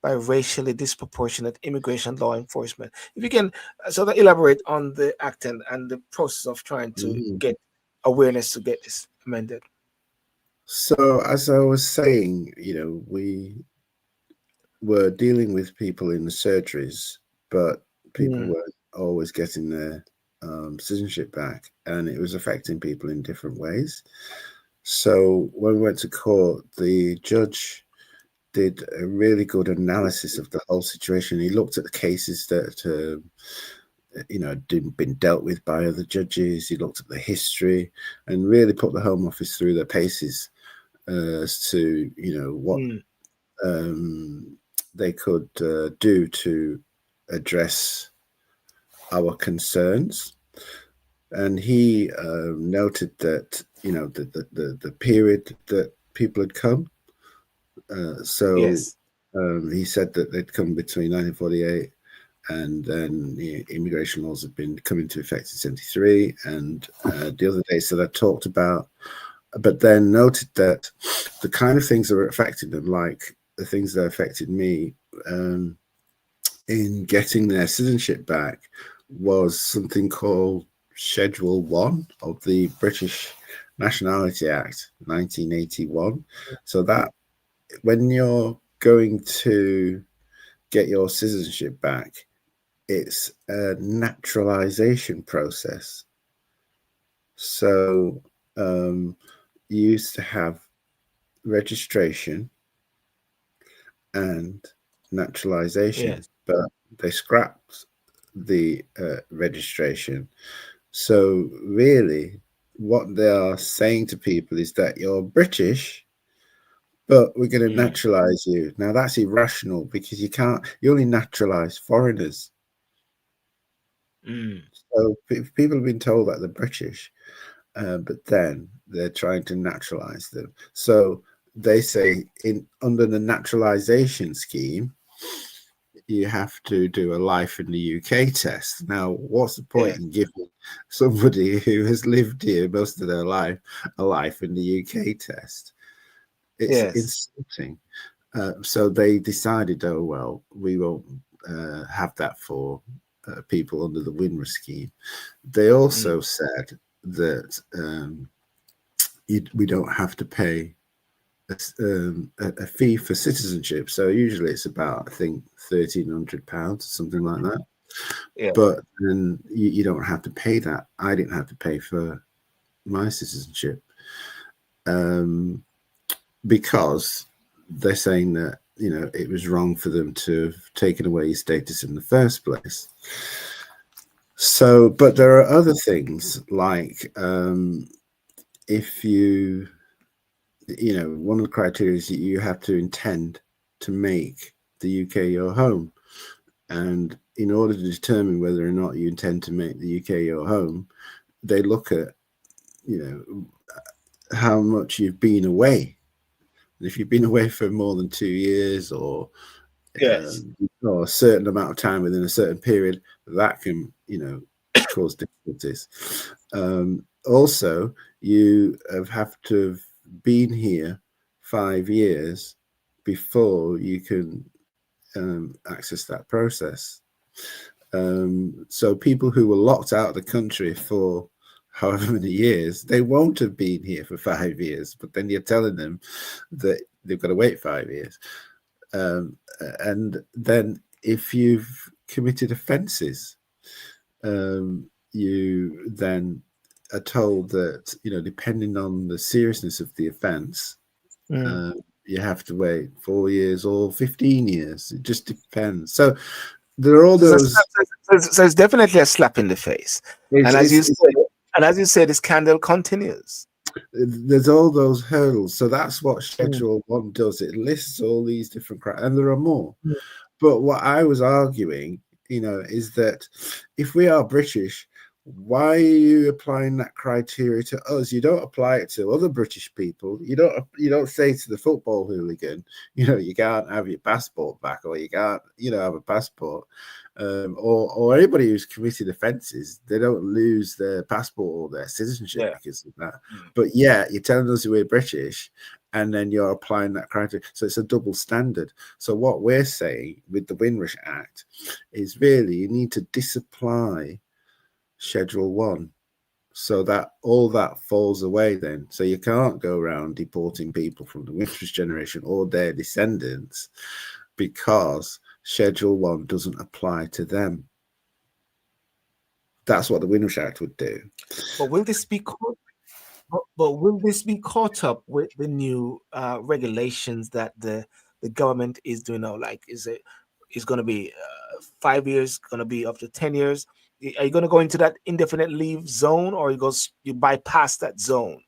by racially disproportionate immigration law enforcement. If you can sort of elaborate on the act and the process of trying to Mhm. get awareness to get this amended. So, as I was saying, we were dealing with people in the surgeries, but people Mm, weren't always getting their citizenship back, and it was affecting people in different ways. So, when we went to court, the judge did a really good analysis of the whole situation. He looked at the cases that didn't been dealt with by other judges. He looked at the history and really put the Home Office through their paces as to what mm, um, they could do to address our concerns. And he noted that the period that people had come. So yes. he said that they'd come between 1948 and then the immigration laws have been coming into effect in 73 and the other dates that I talked about, but then noted that the kind of things that were affecting them, like the things that affected me um, in getting their citizenship back, was something called Schedule 1 of the British Nationality Act 1981. So that when you're going to get your citizenship back, it's a naturalization process. So you used to have registration and naturalization, Yes. but they scrapped the registration. So really, what they are saying to people is that you're British, but we're going to Mm, naturalize you. Now that's irrational because you only naturalize foreigners. mm, So people have been told that they're British, but then they're trying to naturalize them. So they say in under the naturalization scheme, you have to do a life in the UK test. Now, what's the point yeah. in giving somebody who has lived here most of their life a life in the UK test? It's Yes. insulting. So they decided, oh well, we won't have that for people under the Windrush scheme. They Mm, also said that we don't have to pay a fee for citizenship. So usually it's about, I think, £1,300, something like that. yeah. But then you don't have to pay that. I didn't have to pay for my citizenship um, because they're saying that it was wrong for them to have taken away your status in the first place. So, but there are other things like if one of the criteria is that you have to intend to make the UK your home. And in order to determine whether or not you intend to make the UK your home, they look at, you know, how much you've been away. If you've been away for more than 2 years Yes. or a certain amount of time within a certain period, that can, cause difficulties. Also, you have to have been here 5 years before you can access that process. So people who were locked out of the country for however many years, they won't have been here for 5 years, but then you're telling them that they've got to wait 5 years. And then if you've committed offences, you then are told that, depending on the seriousness of the offence, Mm. you have to wait 4 years or 15 years. It just depends. So there are all So, those. so it's definitely a slap in the face. It's, And as you it's, it's said, the scandal continues. there's all those hurdles. So that's what Mm, Schedule One does. It lists all these different and there are more. mm, But what I was arguing, is that if we are British, why are you applying that criteria to us? You don't apply it to other British people. You don't say to the football hooligan, you can't have your passport back, or you can't, have a passport. Or anybody who's committed offences, they don't lose their passport or their citizenship yeah. because of that. Mm, But yeah, you're telling us we're British, and then you're applying that criteria. So it's a double standard. So what we're saying with the Windrush Act is really you need to disapply Schedule 1 so that all that falls away then. So you can't go around deporting people from the Windrush generation or their descendants because Schedule 1 doesn't apply to them. That's what the Windrush Act would do. But will this be caught? But will this be caught up with the new regulations that the government is doing now? Like, is going to be 5 years, going to be up to 10 years? Are you going to go into that indefinite leave zone, or you bypass that zone?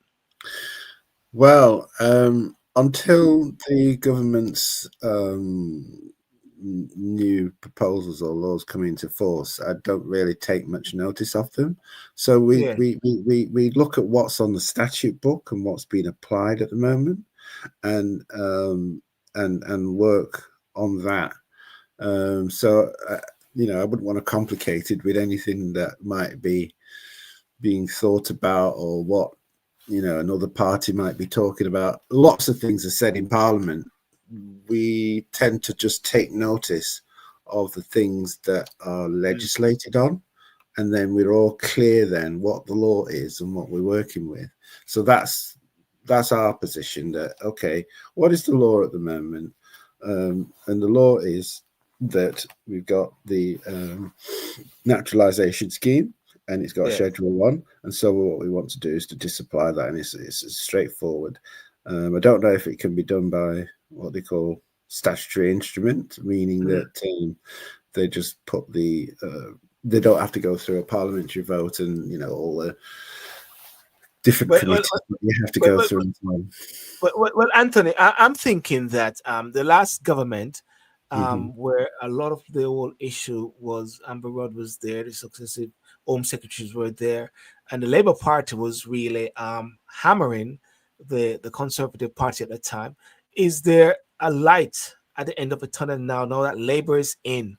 Well, until the government's new proposals or laws come into force, I don't really take much notice of them. So we Yeah. we we we, we look at what's on the statute book and what's being applied at the moment, and and work on that. I wouldn't want to complicate it with anything that might be being thought about or what another party might be talking about. Lots of things are said in Parliament. We tend to just take notice of the things that are Mm, legislated on, and then we're all clear then what the law is and what we're working with. So that's our position. That okay, what is the law at the moment? And the law is that we've got the naturalization scheme, and it's got yeah. Schedule 1. And so what we want to do is to disapply that, and it's straightforward. I don't know if it can be done by what they call statutory instrument, meaning Mm, that they just put the they don't have to go through a parliamentary vote and all the different Well, well, committees that you have to well, go well, through and so on. well, Anthony, I'm thinking that the last government, Hmm. where a lot of the whole issue was Amber Rudd was there, the successive home secretaries were there, and the Labour Party was really hammering the Conservative Party at the time. Is there a light at the end of the tunnel now? Now that Labour is in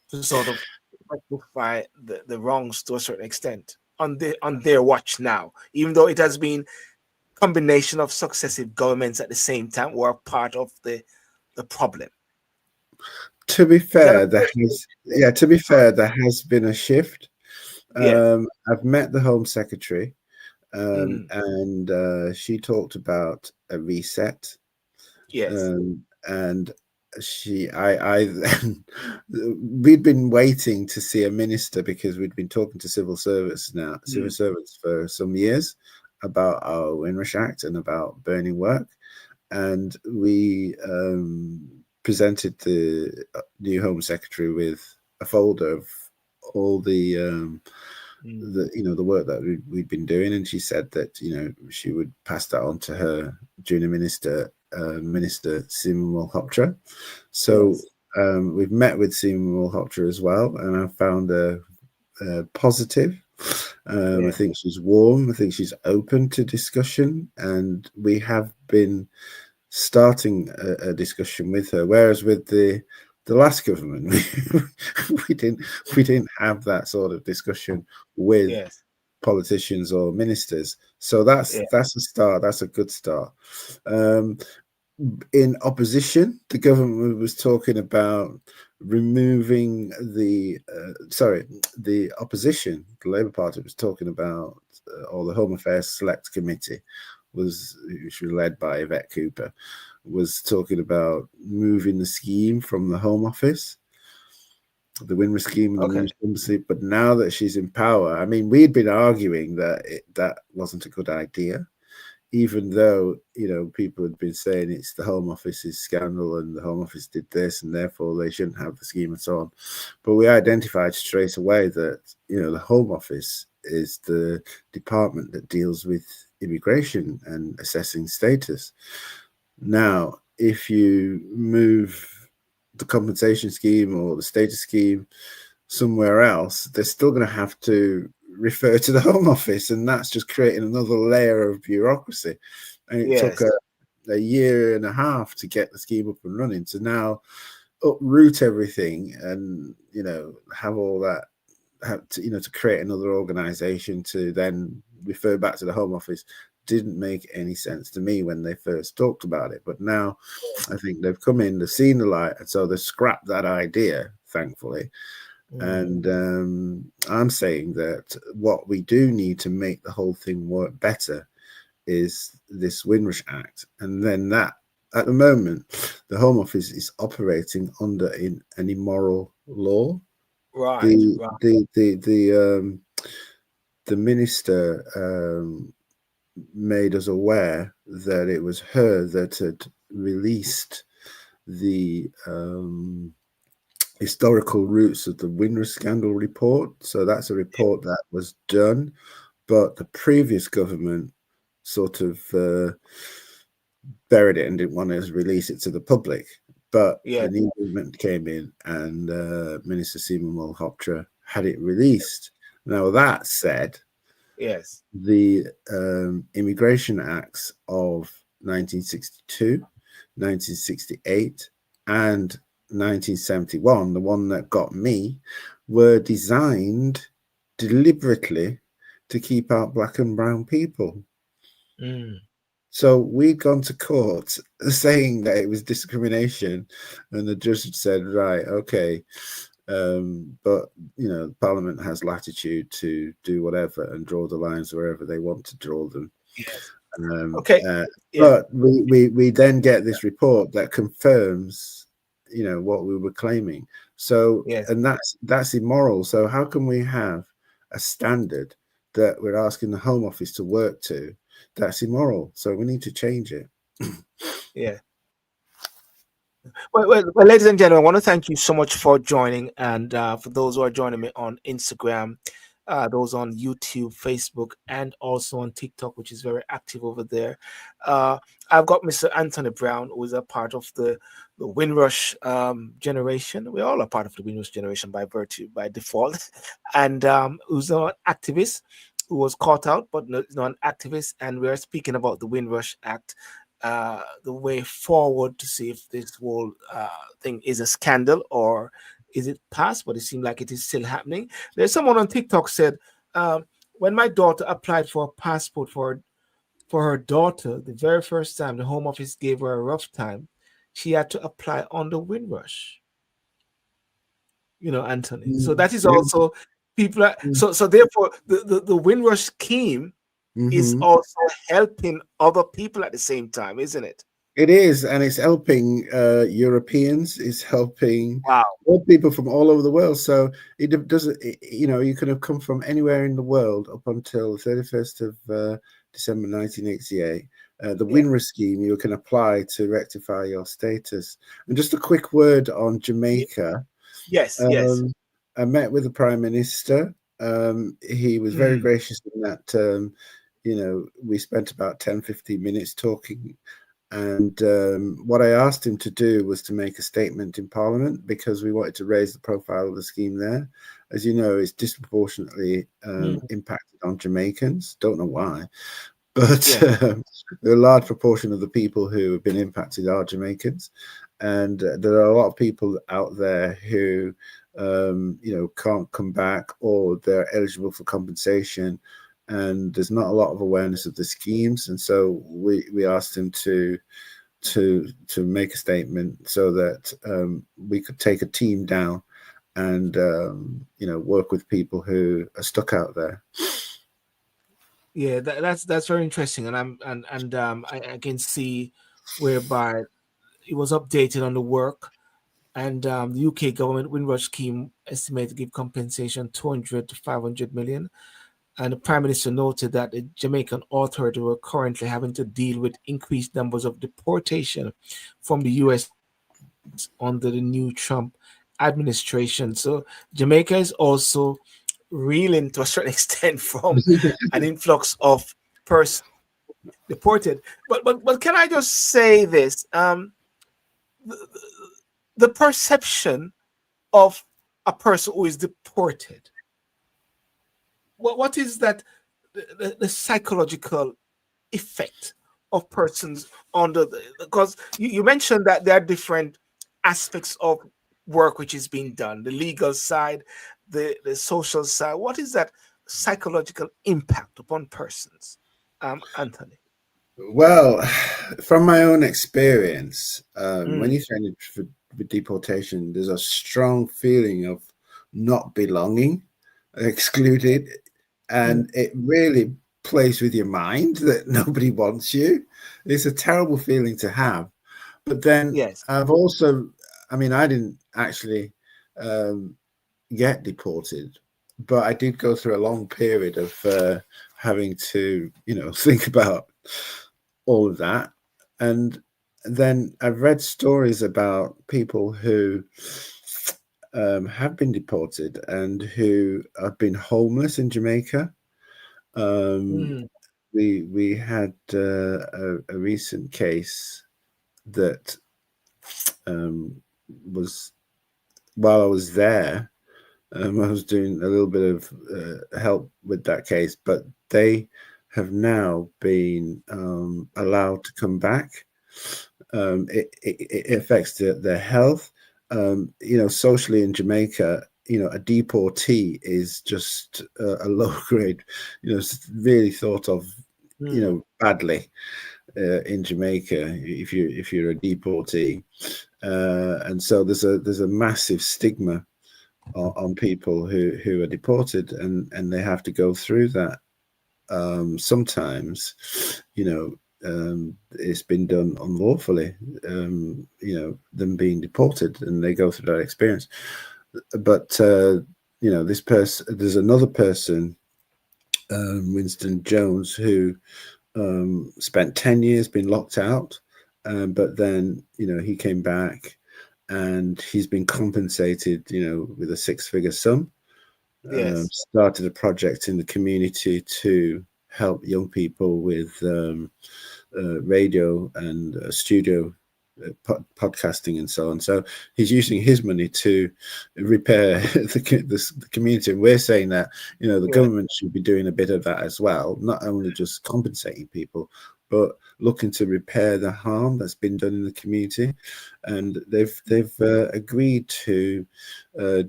to sort of rectify the wrongs to a certain extent on their watch now, even though it has been combination of successive governments at the same time were part of the problem. To be Is that a fair, there has been a shift. yes? I've met the Home Secretary, Mm, and she talked about a reset, yes. and we'd been waiting to see a minister because we'd been talking to civil Mm, servants for some years about our Windrush Act and about burning work, and we presented the new Home Secretary with a folder of all mm, the work that we'd been doing, and she said that she would pass that on to her junior minister, Minister Simon Mulhoptra. So yes. we've met with Simon Mulhoptra as well, and I found her positive. I Yeah. think she's warm. I think she's open to discussion, and we have been starting a discussion with her. Whereas with the last government, we didn't we didn't have that sort of discussion with Yes. politicians or ministers. So that's Yeah. that's a start. That's a good start. Um, in opposition, the government was talking about removing the opposition, the Labour Party was talking about, or the Home Affairs Select Committee which was led by Yvette Cooper, was talking about moving the scheme from the Home Office, the Windrush scheme and the Okay. Windrush embassy. But now that she's in power, I mean, we'd been arguing that that wasn't a good idea, even though people had been saying it's the Home Office's scandal and the Home Office did this and therefore they shouldn't have the scheme and so on. But we identified straight away that the Home Office is the department that deals with immigration and assessing status. Now, if you move the compensation scheme or the status scheme somewhere else, they're still going to have to refer to the Home Office, and that's just creating another layer of bureaucracy. And it took Yes. a year and a half to get the scheme up and running. To now uproot everything and have all that, to create another organization to then refer back to the Home Office didn't make any sense to me when they first talked about it. But now I think they've come in, they've seen the light, and so they've scrapped that idea, thankfully. Mm, And I'm saying that what we do need to make the whole thing work better is this Windrush Act. And then that, at the moment, the Home Office is operating under an immoral law. right. The Right. the the the the minister made us aware that it was her that had released the historical roots of the Windrush scandal report. So that's a report that was done, but the previous government sort of buried it and didn't want to release it to the public. But Yeah. the new government came in, and Minister Simon Mulhoptra had it released. Now, that said, Yes. the Immigration Acts of 1962, 1968, and 1971, the one that got me, were designed deliberately to keep out black and brown people. Mm, So we'd gone to court saying that it was discrimination, and the judge said, right, okay, but Parliament has latitude to do whatever and draw the lines wherever they want to draw them. yes. Um, Okay. uh, Yeah. but we then get this report that confirms, what we were claiming. So, Yes. and that's immoral. So how can we have a standard that we're asking the Home Office to work to? That's immoral. So we need to change it. Yeah. Well, ladies and gentlemen, I want to thank you so much for joining, and for those who are joining me on Instagram, those on YouTube, Facebook, and also on TikTok, which is very active over there. Uh, I've got Mr. Anthony Brown, who is a part of the Windrush generation. We all are part of the Windrush generation by virtue, by default, and who's an activist who was caught out, but not an activist. And we are speaking about the Windrush Act, the way forward to see if this whole thing is a scandal or is it past, but it seems like it is still happening. There's someone on TikTok said, when my daughter applied for a passport for her daughter, the very first time the Home Office gave her a rough time, she had to apply on the Windrush, Anthony. So that is Yeah. also people are, so therefore the Windrush scheme is Mm-hmm. also helping other people at the same time, isn't it? It is, and it's helping Europeans. It's helping Wow. all people from all over the world. So doesn't, you can have come from anywhere in the world up until the 31st of December 1988. The Yeah. Windrush scheme, you can apply to rectify your status. And just a quick word on Ye- Jamaica. Yes, yes. Um, I met with the Prime Minister. He was very Mm, gracious in that, we spent about 10, 15 minutes talking, and what I asked him to do was to make a statement in Parliament because we wanted to raise the profile of the scheme there. As you know, it's disproportionately mm, impacted on Jamaicans. Don't know why, but yes. a large proportion of the people who have been impacted are Jamaicans. And there are a lot of people out there who, can't come back or they're eligible for compensation. And there's not a lot of awareness of the schemes. And so we asked him to make a statement so that we could take a team down and work with people who are stuck out there. Yeah, that's very interesting, and I can see whereby it was updated on the work, and the UK government Windrush scheme estimated to give compensation 200 to 500 million, and the Prime Minister noted that the Jamaican authority were currently having to deal with increased numbers of deportation from the US under the new Trump administration. So Jamaica is also reeling to a certain extent from an influx of persons deported. But can I just say this? The, the perception of a person who is deported. What is that? The psychological effect of persons under the, because you mentioned that there are different aspects of work which is being done, the legal side, the social side. What is that psychological impact upon persons, Anthony? Well, from my own experience, when Mm, you're threatened for deportation, there's a strong feeling of not belonging, excluded, mm, and it really plays with your mind that nobody wants you. It's a terrible feeling to have. But then yes. I've also, I mean, I didn't actually um, get deported, but I did go through a long period of having to, think about all of that. And then I've read stories about people who have been deported and who have been homeless in Jamaica. Um, Mm, we had a recent case that um, was while I was there. I was doing a little bit of help with that case, but they have now been allowed to come back. It affects their health. Socially in Jamaica, a deportee is just a low grade, really thought of, mm, badly in Jamaica if you're a deportee, and so there's a massive stigma on people who are deported, and they have to go through that. Sometimes, it's been done unlawfully, them being deported, and they go through that experience. But this person, there's another person, Winston Jones, who spent 10 years being locked out. But then, he came back and he's been compensated, with a six-figure sum. Yes. Started a project in the community to help young people with radio and studio podcasting and so on. So he's using his money to repair the community. And we're saying that the Yeah. government should be doing a bit of that as well, not only just compensating people, but looking to repair the harm that's been done in the community. And they've agreed to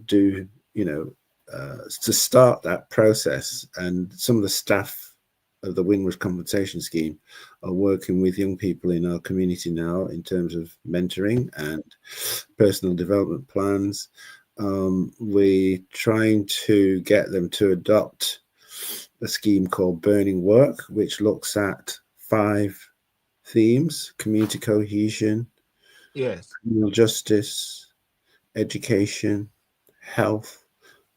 do to start that process. And some of the staff of the Windrush compensation scheme are working with young people in our community now in terms of mentoring and personal development plans. We're trying to get them to adopt a scheme called Burning Work, which looks at 5 themes: community cohesion, Yes. criminal justice, education, health,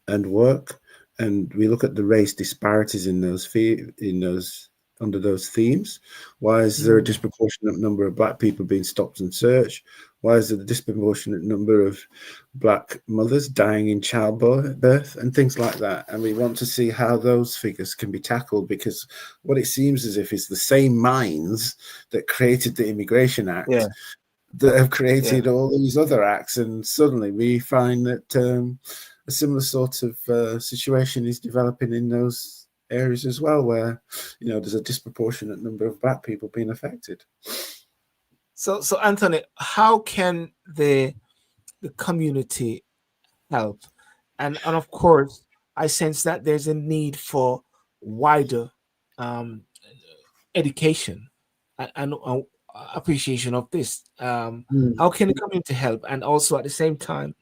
and work. And we look at the race disparities in those under those themes. Why is there a Mm. disproportionate number of Black people being stopped and searched? Why is there a disproportionate number of Black mothers dying in childbirth and things like that? And we want to see how those figures can be tackled, because what it seems as if it's the same minds that created the Immigration Yeah. Act that have Yeah. created all these other acts, and suddenly we find that a similar sort of situation is developing in those areas as well, where there's a disproportionate number of Black people being affected. So Anthony, how can the community help? And of course, I sense that there's a need for wider um, education and appreciation of this. Mm. How can the community help? And also at the same time,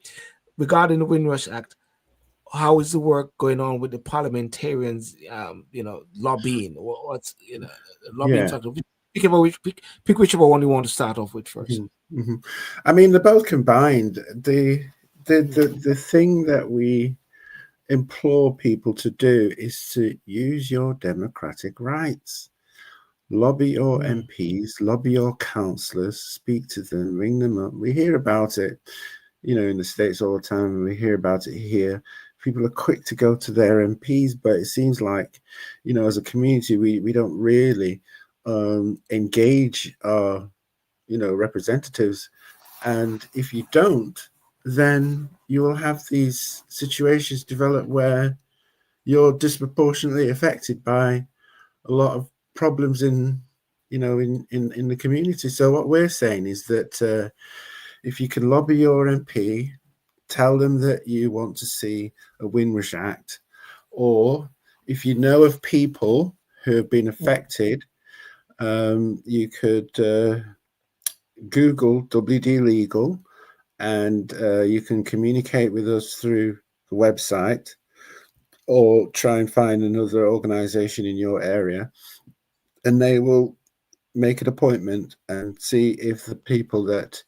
regarding the Windrush Act, how is the work going on with the parliamentarians? Lobbying. What's lobbying Yeah. factor? Pick whichever one you want to start off with 1st. Mm-hmm. I mean, they're both combined. The thing that we implore people to do is to use your democratic rights. Lobby your Mm. MPs, lobby your councillors, speak to them, ring them up. We hear about it, in the States all the time, and we hear about it here. People are quick to go to their MPs, but it seems like, as a community, we don't really engage our, representatives. And if you don't, then you will have these situations develop where you're disproportionately affected by a lot of problems in the community. So what we're saying is that if you can lobby your MP, tell them that you want to see a Windrush Act, or if you know of people who have been affected, you could Google WD Legal, and you can communicate with us through the website, or try and find another organization in your area, and they will make an appointment and see if the people that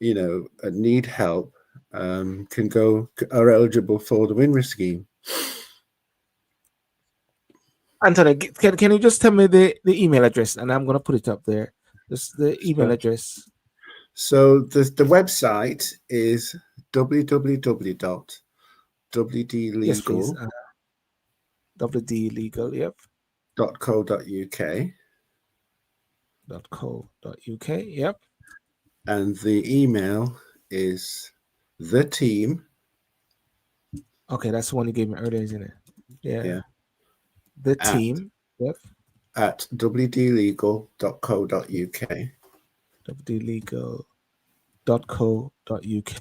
need help are eligible for the Windrush scheme. Anthony, can you just tell me the email address, and I'm gonna put it up there. Just the email So, address. so the website is Yes, please. www.wdlegal.co.uk, WD Legal. Yep. .co.uk. Yep. and the email is the team. Okay, that's the one you gave me earlier, isn't it? Yeah. Yeah, The at team. Yep. wdlegal.co.uk. wdlegal.co.uk.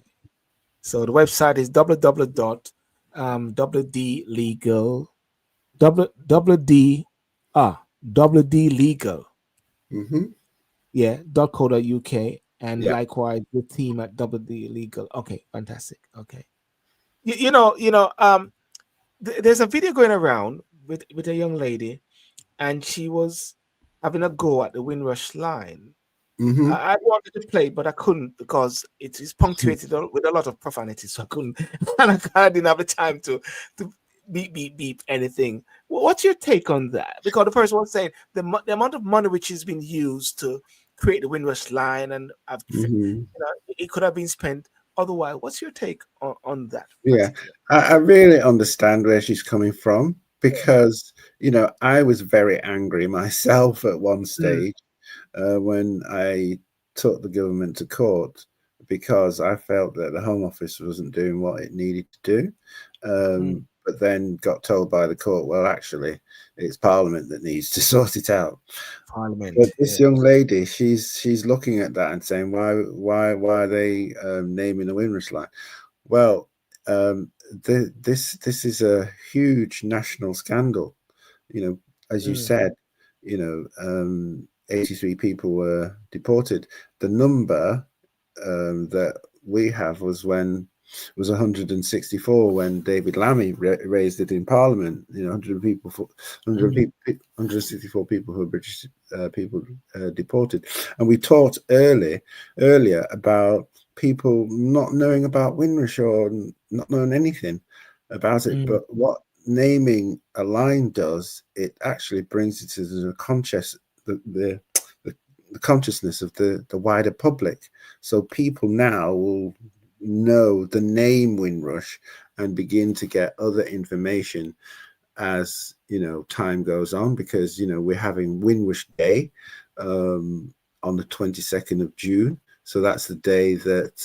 So the website is www.wdlegal wd wdlegal Mm-hmm. yeah .co.uk, and Yeah. likewise the team at wdlegal. Okay, fantastic. Okay. There's a video going around with a young lady, and she was having a go at the Windrush line. Mm-hmm. I wanted to play, but I couldn't because it is punctuated with a lot of profanity, so I couldn't, and I didn't have the time to beep anything. What's your take on that? Because the person was saying the amount of money which has been used to create the Windrush line, and Hmm. it could have been spent otherwise. What's your take on that Yeah, particular? I really understand where she's coming from because, I was very angry myself at one Mm, stage when I took the government to court because I felt that the Home Office wasn't doing what it needed to do. mm, But then got told by the court, well, actually, it's Parliament that needs to sort it out. But Parliament. this Yeah. young lady, she's looking at that and saying, why are they naming the Windrush line? Well, this is a huge national scandal. As you Mm, said, 83 people were deported. The number that we have was 164 when David Lammy raised it in Parliament. 100 people, 100 mm, people, 164 people who are British people deported. And we talked earlier about people not knowing about Windrush or not knowing anything about it. mm, But what naming a line does, it actually brings it to the the, the consciousness of the wider public. So people now will know the name Windrush and begin to get other information as time goes on, because we're having Windrush Day on the 22nd of June. So that's the day that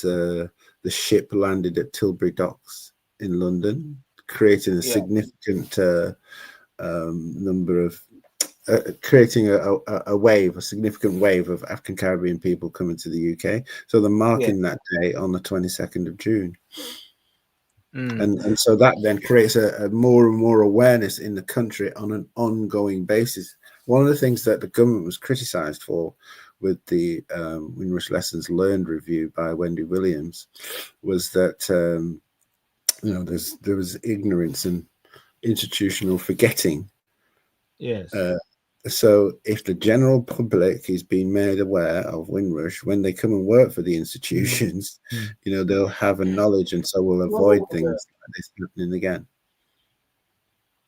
the ship landed at Tilbury Docks in London, creating a yeah. significant number of creating a significant wave of African Caribbean people coming to the UK. So they're Yeah. marking that day on the 22nd of June. Mm, And so that then creates a more and more awareness in the country on an ongoing basis. One of the things that the government was criticised for with the Windrush Lessons Learned review by Wendy Williams was that there was ignorance and institutional forgetting. yes. Uh, so if the general public is being made aware of Windrush when they come and work for the Mm, institutions, mm. they'll have a knowledge and so will Whoa, whoa, avoid whoa, things like this happening again.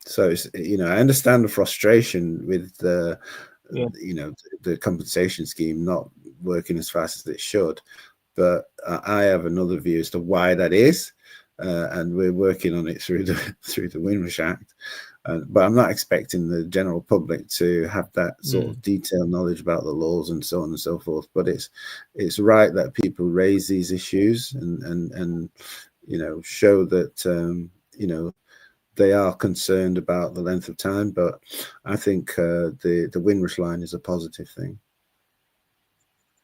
So it's, I understand the frustration with yeah. the compensation scheme not working as fast as it should, but I have another view as to why that is, and we're working on it through the through the Windrush Act. But I'm not expecting the general public to have that sort Mm, of detailed knowledge about the laws and so on and so forth. But it's right that people raise these issues and show that they are concerned about the length of time. But I think the Windrush line is a positive thing.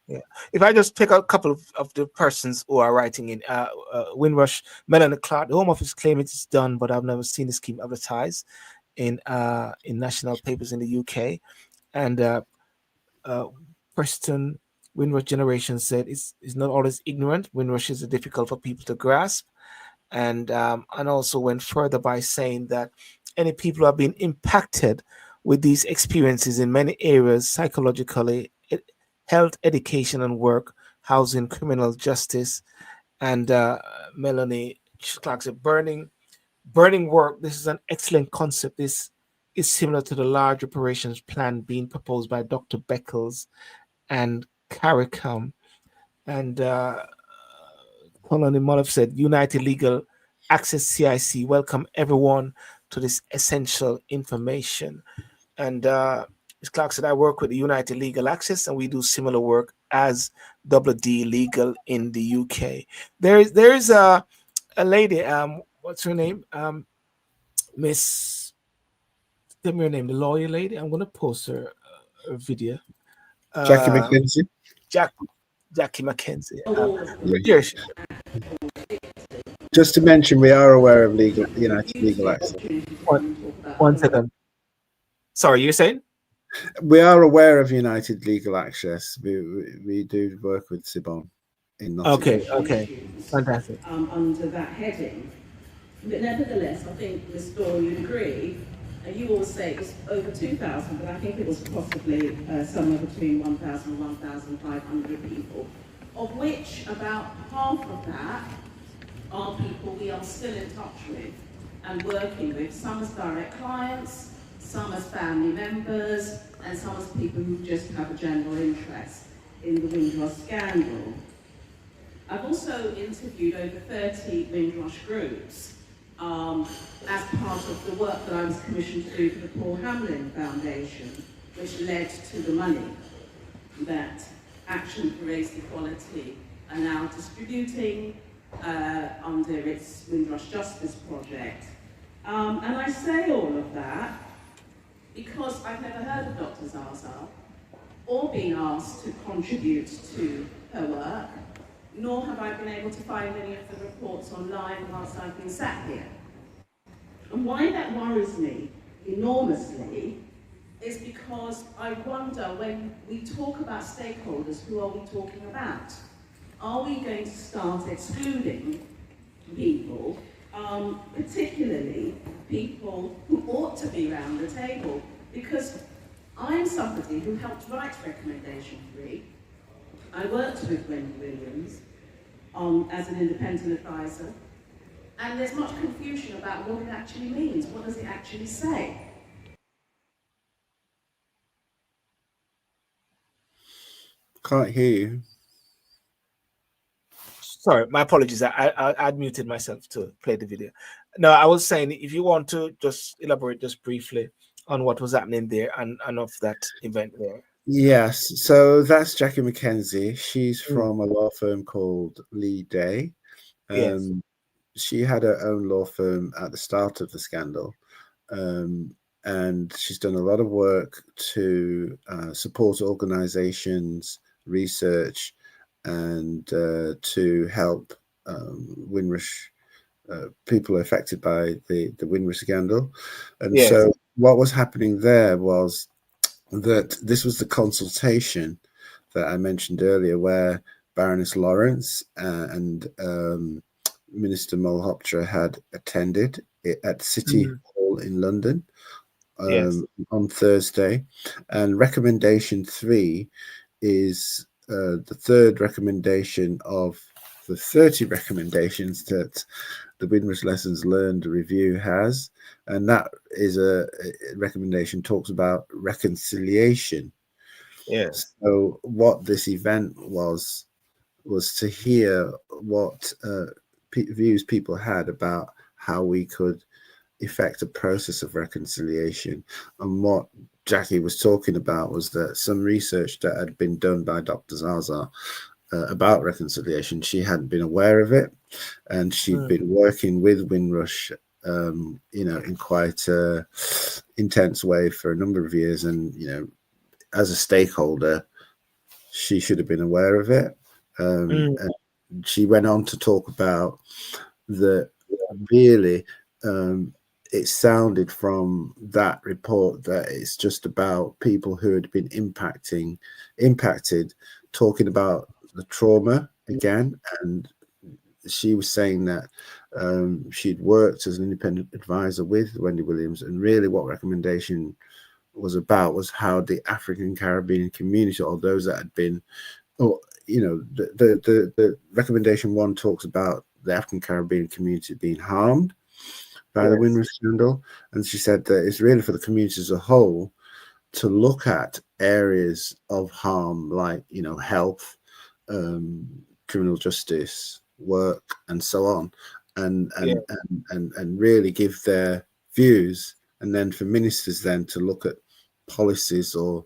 yeah. If I just pick out a couple of the persons who are writing in Windrush, Melanie Clark, the Home Office claim it's done, but I've never seen the scheme advertised in national papers in the UK. And uh, Preston Windrush Generation said it's not always ignorant. Windrush is difficult for people to grasp, and also went further by saying that any people who have been impacted with these experiences in many areas psychologically, health, education, and work, housing, criminal justice, and Melanie Clark said burning work. This is an excellent concept. This is similar to the large reparations plan being proposed by Dr. Beckles and CARICOM. And Colonel Mollif said, United Legal Access CIC, welcome everyone to this essential information. And Ms. Clark said, I work with the United Legal Access and we do similar work as WD Legal in the UK. There is a lady, what's her name? Miss, tell me her name, the lawyer lady. I'm going to post her video. Jackie Uh, McKenzie. Jack, Jackie McKenzie. Yeah. Here she, Just to mention, we are aware of United Legal Access. one, 1 second. Sorry, you're saying? We are aware of United Legal Access. We do work with Sibon in Nottingham. Okay, okay. Fantastic. Under that heading. But nevertheless, I think, Ms. Dawn, you agree, you all say it was over 2,000, but I think it was possibly somewhere between 1,000 and 1,500 people, of which about half of that are people we are still in touch with and working with, some as direct clients, some as family members, and some as people who just have a general interest. in the Windrush scandal. I've also interviewed over 30 Windrush groups as part of the work that I was commissioned to do for the Paul Hamlin Foundation, which led to the money that Action for Race Equality are now distributing under its Windrush Justice Project. And I say all of that because I've never heard of Dr. Zaza or been asked to contribute to her work, nor have I been able to find any of the reports online whilst I've been sat here. And why that worries me enormously is because I wonder, when we talk about stakeholders, who are we talking about? Are we going to start excluding people, particularly people who ought to be around the table? Because I'm somebody who helped write Recommendation 3. I worked with Wendy Williams as an independent advisor, and there's much confusion about what it actually means. What does it actually say? Can't hear you. Sorry, my apologies. I'd muted myself to play the video. No, I was saying, if you want to just elaborate just briefly on what was happening there and of that event there. Yes, so that's Jackie McKenzie. She's from a law firm called Lee Day. Yes. She had her own law firm at the start of the scandal, and she's done a lot of work to support organizations, research, and to help Windrush people affected by the Windrush scandal. And Yes. so what was happening there was that this was the consultation that I mentioned earlier, where Baroness Lawrence and Minister Malhotra had attended it at City Hall in London on Thursday. And recommendation 3 is the third recommendation of the 30 recommendations that the Windrush Lessons Learned review has. And that is a recommendation, talks about reconciliation. Yes. So what this event was to hear what views people had about how we could effect a process of reconciliation. And what Jackie was talking about was that some research that had been done by Dr. Zaza about reconciliation, she hadn't been aware of it, and she'd been working with Windrush in quite a intense way for a number of years, and as a stakeholder she should have been aware of it. And she went on to talk about that really it sounded from that report that it's just about people who had been impacted talking about the trauma again. And she was saying that she'd worked as an independent advisor with Wendy Williams, and really what recommendation was about was how the African Caribbean community, or those that had been, the recommendation 1 talks about the African Caribbean community being harmed by the Windrush scandal, and she said that it's really for the community as a whole to look at areas of harm like health, criminal justice, work, and so on, and really give their views, and then for ministers then to look at policies or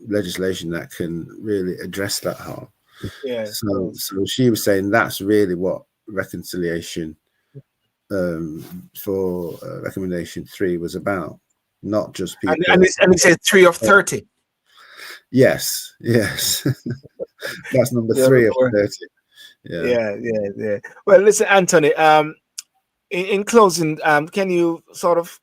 legislation that can really address that harm. So she was saying that's really what reconciliation for recommendation 3 was about, not just people. And it says 3 of 30. Yes. That's number 3 of 30. Yeah. Well, listen, Anthony. In closing, can you sort of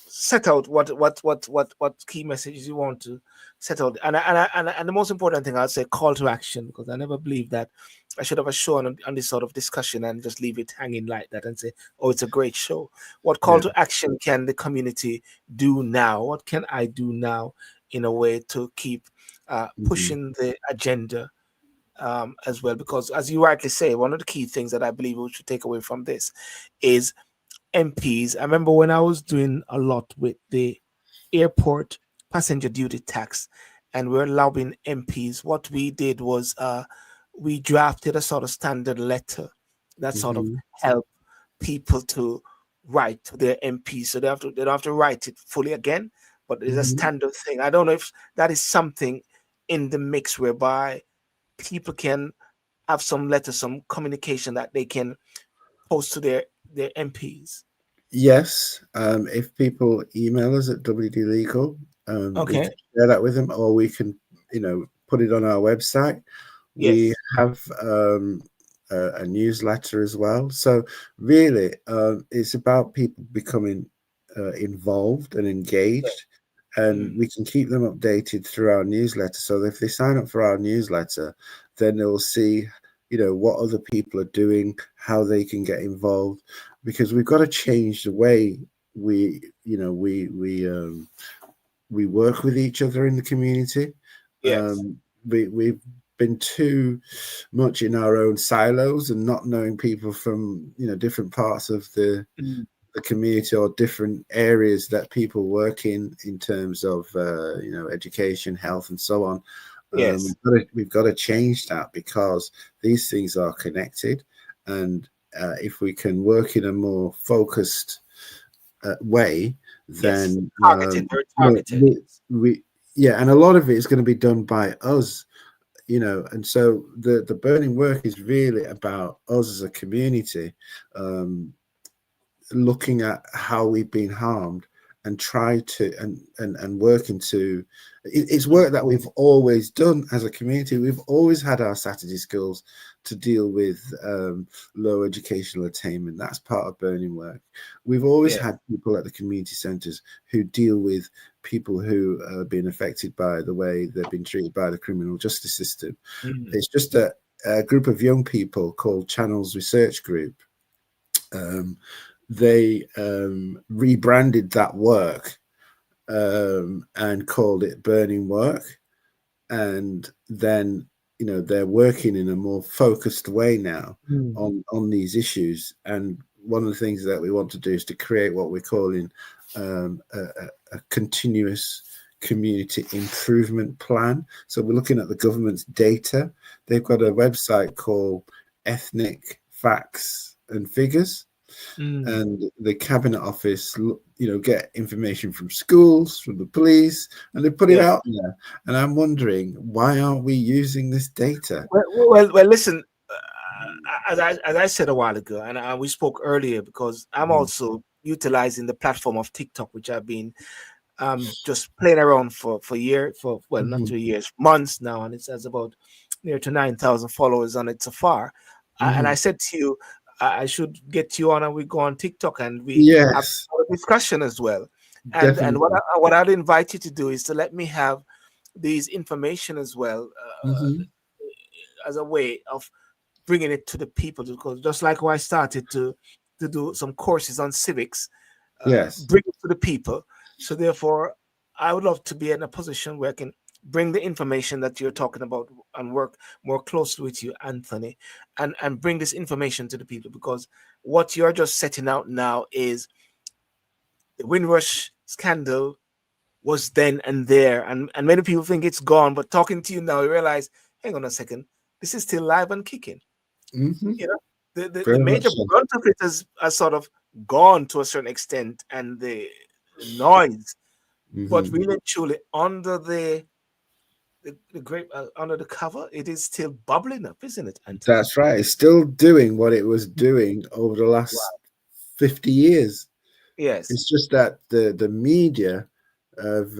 set out what key messages you want to set out, and the most important thing, I'd say call to action, because I never believe that I should have a show on this sort of discussion and just leave it hanging like that and say, oh, it's a great show. What call to action can the community do now? What can I do now in a way to keep pushing the agenda as well? Because as you rightly say, one of the key things that I believe we should take away from this is MPs. I remember when I was doing a lot with the airport passenger duty tax, and we're lobbying MPs, what we did was we drafted a sort of standard letter that sort of Hmm. help people to write to their MPs, so they don't have to write it fully again, but it's a Hmm. standard thing. I don't know if that is something in the mix whereby people can have some letters, some communication that they can post to their MPs. Yes, if people email us at WD Legal, we Okay. can share that with them, or we can, put it on our website. We Yes. have a newsletter as well. So really, it's about people becoming involved and Yeah. engaged, and Mm. we can keep them updated through our newsletter. So if they sign up for our newsletter, then they'll see, what other people are doing, how they can get involved, because we've got to change the way we, we work with each other in the community. Yes. We've been too much in our own silos and not knowing people from different parts of Mm. the community or different areas that people work in terms of education, health, and so on. Yes. We've got to change that, because these things are connected, and if we can work in a more focused way, Yes. then Targeted. Very we, targeted. we, Yes. we yeah, and a lot of it is going to be done by us, and so the burning work is really about us as a community, um, looking at how we've been harmed and try to and working to it's Mm. work that we've always done as a community. We've always had our Saturday schools to deal with low educational attainment. That's part of burning work. We've always Yes. had people at the community centres who deal with people who are being affected by the way they've been treated by the criminal justice system. Mm. It's just a group of young people called Channels Research Group. um, they rebranded that work and called it Burning Work. And then, they're working in a more focused way now Mm. on these issues. And one of the things that we want to do is to create what we're calling a continuous community improvement plan. So we're looking at the government's data. They've got a website called Ethnic Facts and Figures, Mm. and the cabinet office, get information from schools, from the police, and they put it Yes. out there. And I'm wondering, why aren't we using this data? Well, listen. As I said a while ago, and we spoke earlier, because I'm Mhm. also utilizing the platform of TikTok, which I've been just playing around for years, for, well, not Mhm. 2 years, months now, and it has about near to 9,000 followers on it so far. And I Mhm. said to you, I should get you on, and we go on TikTok and we have Yes, a discussion as well. And definitely. what I'd invite you to do is to let me have these information as well, Mhm. as a way of bringing it to the people, because just like when I started to do some courses on civics, Yes. bring it to the people. So therefore, I would love to be in a position where I can bring the information that you're talking about and work more closely with you, Anthony, and bring this information to the people, because what you're just setting out now is the Windrush scandal was then and there, and many people think it's gone, but talking to you now, you realize, hang on a second, this is still live and kicking. Mhm. You know, the Very much major so. brunt of it has sort of gone to a certain extent, and the noise, but Mhm. really and truly under the grape, under the cover, it is still bubbling up, isn't it, Anthony? That's right. It's still doing what it was doing over the last Wow. 50 years. Yes, It's just that the media have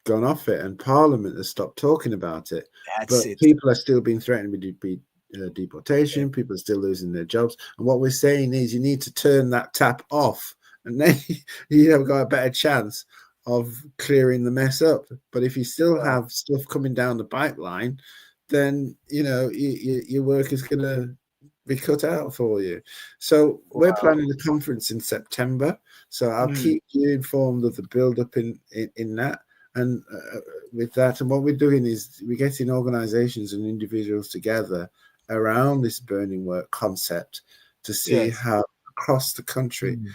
gone off it, and Parliament has stopped talking about it. that's But it. people are still being threatened with Yeah. deportation. People are still losing their jobs. And what we're saying is, you need to turn that tap off, and then you have got a better chance of clearing the mess up. But if you still Wow. have stuff coming down the pipeline, then your work is going to be cut out for you. So we're Wow. planning a conference in September. So I'll Mm. keep you informed of the build up in that. And with that, and what we're doing is we're getting organizations and individuals together around this burning work concept to see Yes. how across the country Mm.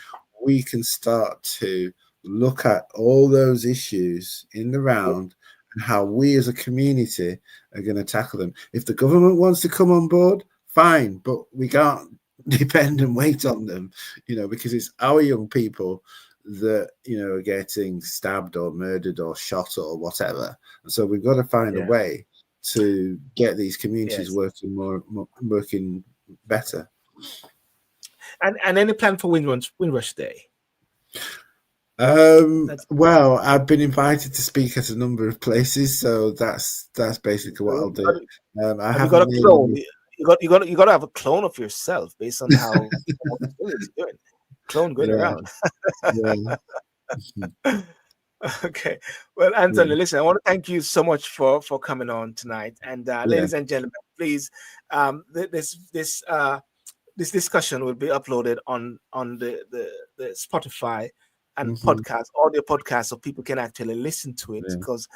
we can start to look at all those issues in the round and how we as a community are going to tackle them. If the government wants to come on board, fine, but we can't depend and wait on them, because it's our young people that are getting stabbed or murdered or shot or whatever. And so we've got to find a way to get these communities working better. And any plan for Windrush Day? Well, I've been invited to speak at a number of places, so that's basically what I'll do. I have got a clone. You got to have a clone of yourself based on how it's doing. Clone going around. Okay. Well, Anthony, listen, I want to thank you so much for coming on tonight. And ladies and gentlemen, please, this discussion will be uploaded on the Spotify and podcast, audio podcast, so people can actually listen to it. Because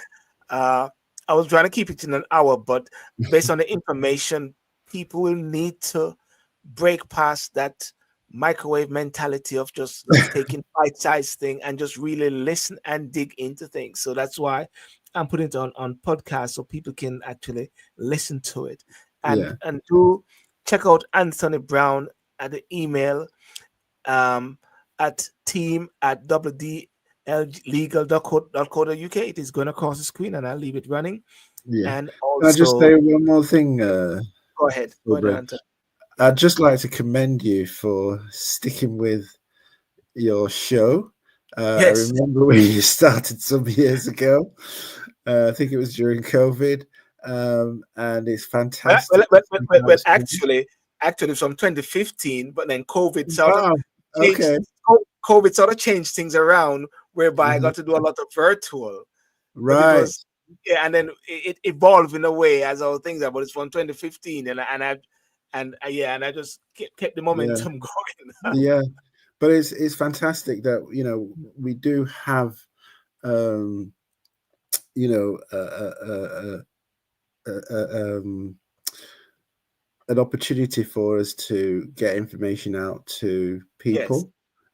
I was trying to keep it in an hour, but based on the information, people will need to break past that microwave mentality of just taking bite-sized thing and just really listen and dig into things. So that's why I'm putting it on podcast so people can actually listen to it. And do check out Anthony Brown at the email at team@wdlegal.co.uk. It is going across the screen, and I'll leave it running. And also, can I just say one more thing? Go ahead, Anthony. I'd just like to commend you for sticking with your show. I remember when you started some years ago. I think it was during COVID, and it's fantastic. Well, actually, from 2015, but then COVID sort of changed things around, whereby I got to do a lot of virtual. Right. And then it evolved in a way as all things are. But it's from 2015, and I just kept the momentum going. But it's fantastic that we do have an opportunity for us to get information out to people,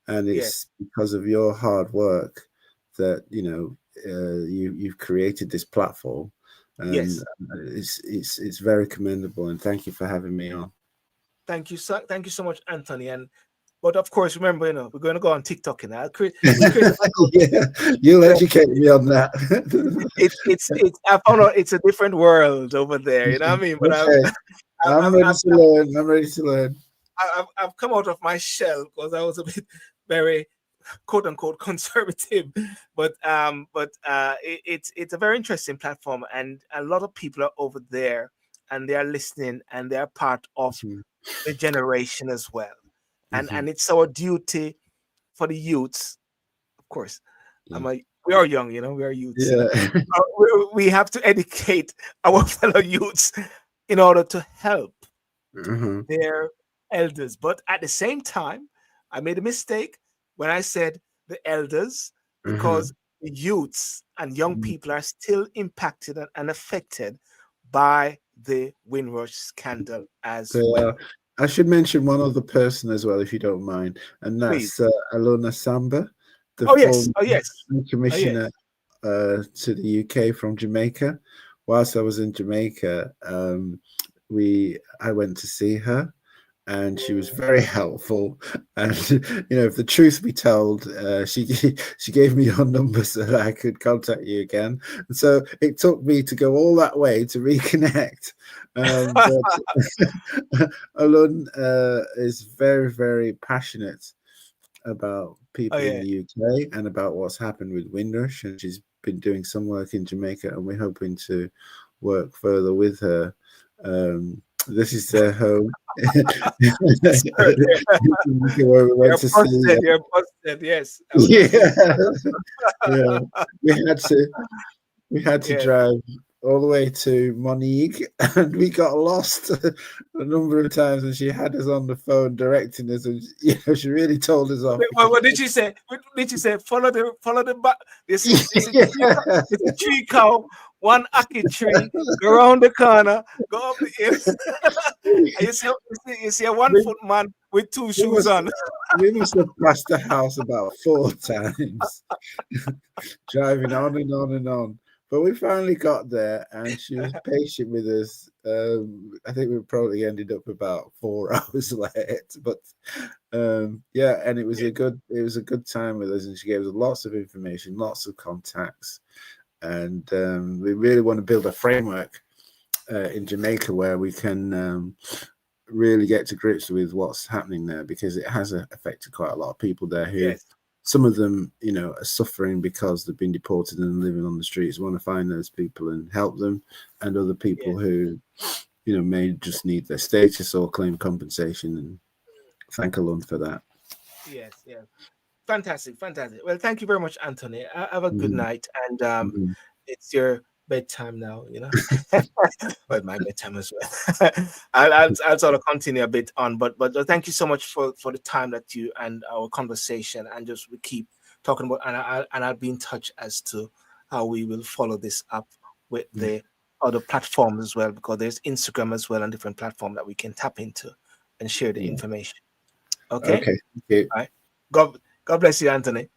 and it's because of your hard work that you've created this platform. And it's very commendable, and thank you for having me on. Thank you so much, Anthony. But of course, remember, we're going to go on TikTok now. You'll educate me on that. I found out it's a different world over there. You know what I mean? But I'm ready to learn. I've come out of my shell because I was a bit very quote unquote conservative, but it's a very interesting platform, and a lot of people are over there and they are listening and they are part of the generation as well. And it's our duty for the youths, of course. We are young, we are youths. We have to educate our fellow youths in order to help their elders. But at the same time, I made a mistake when I said the elders, because the youths and young people are still impacted and affected by the Windrush scandal as well. I should mention one other person as well, if you don't mind, and that's Alona Samba, the former commissioner to the UK from Jamaica. Whilst I was in Jamaica, I went to see her, and she was very helpful. And if the truth be told, she gave me your number so that I could contact you again. And so it took me to go all that way to reconnect. But Alun is very, very passionate about people in the UK and about what's happened with Windrush, and she's been doing some work in Jamaica, and we're hoping to work further with her. This is their home. Where we went to see. You're busted, yes. We had to drive all the way to Monique, and we got lost a number of times, and she had us on the phone directing us, and she really told us off. What did she say? Follow the back. This is a tree cow, one ackee tree, go around the corner, go up the hill. you see a 1 foot man with two shoes on. We must have passed the house about 4 times, driving on and on and on. But we finally got there, and she was patient with us. I think we probably ended up about 4 hours late, but yeah, and it was a good time with us, and she gave us lots of information, lots of contacts, and we really want to build a framework in Jamaica where we can really get to grips with what's happening there, because it has affected quite a lot of people there who. Yes. Some of them, are suffering because they've been deported and living on the streets. Want to find those people and help them, and other people who, may just need their status or claim compensation. And thank Alon for that. Yes. Fantastic. Well, thank you very much, Anthony. Have a good night, and it's your bedtime now. Well, my bedtime as well. I'll sort of continue a bit on, but thank you so much for the time that you and our conversation, and just we keep talking about, and I'll be in touch as to how we will follow this up with the other platforms as well, because there's Instagram as well and different platforms that we can tap into and share the information. Okay. Okay. Thank you. All right. God bless you, Anthony.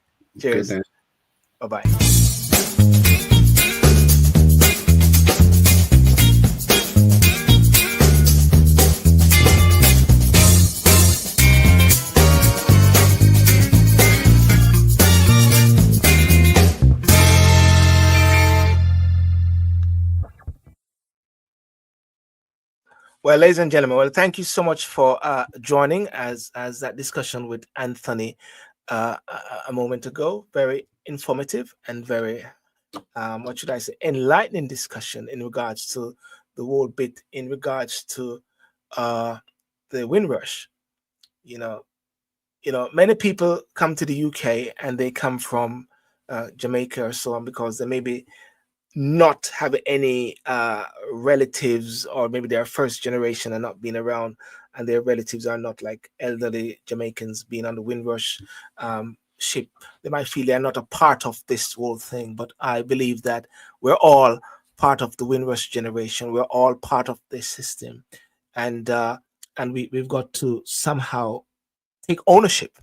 Cheers. Bye-bye. Well, ladies and gentlemen, thank you so much for joining as that discussion with Anthony a moment ago. Very informative and very, what should I say, enlightening discussion in regards to the whole bit, in regards to the Windrush. Many people come to the UK and they come from Jamaica or so on because they maybe not have any relatives, or maybe they're first generation and not been around, and their relatives are not like elderly Jamaicans being on the Windrush ship. They might feel they're not a part of this whole thing, but I believe that we're all part of the Windrush generation. We're all part of this system, and we've got to somehow take ownership.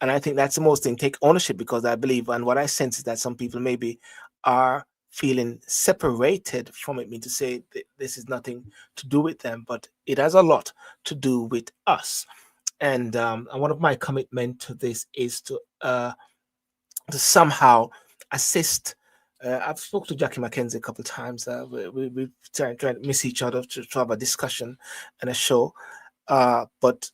And I think that's the most thing, take ownership, because I believe, and what I sense is that some people maybe are feeling separated from it, mean to say this is nothing to do with them, but it has a lot to do with us. And one of my commitment to this is to somehow assist. I've spoke to Jackie Mackenzie a couple of times. We try to miss each other to have a discussion and a show, but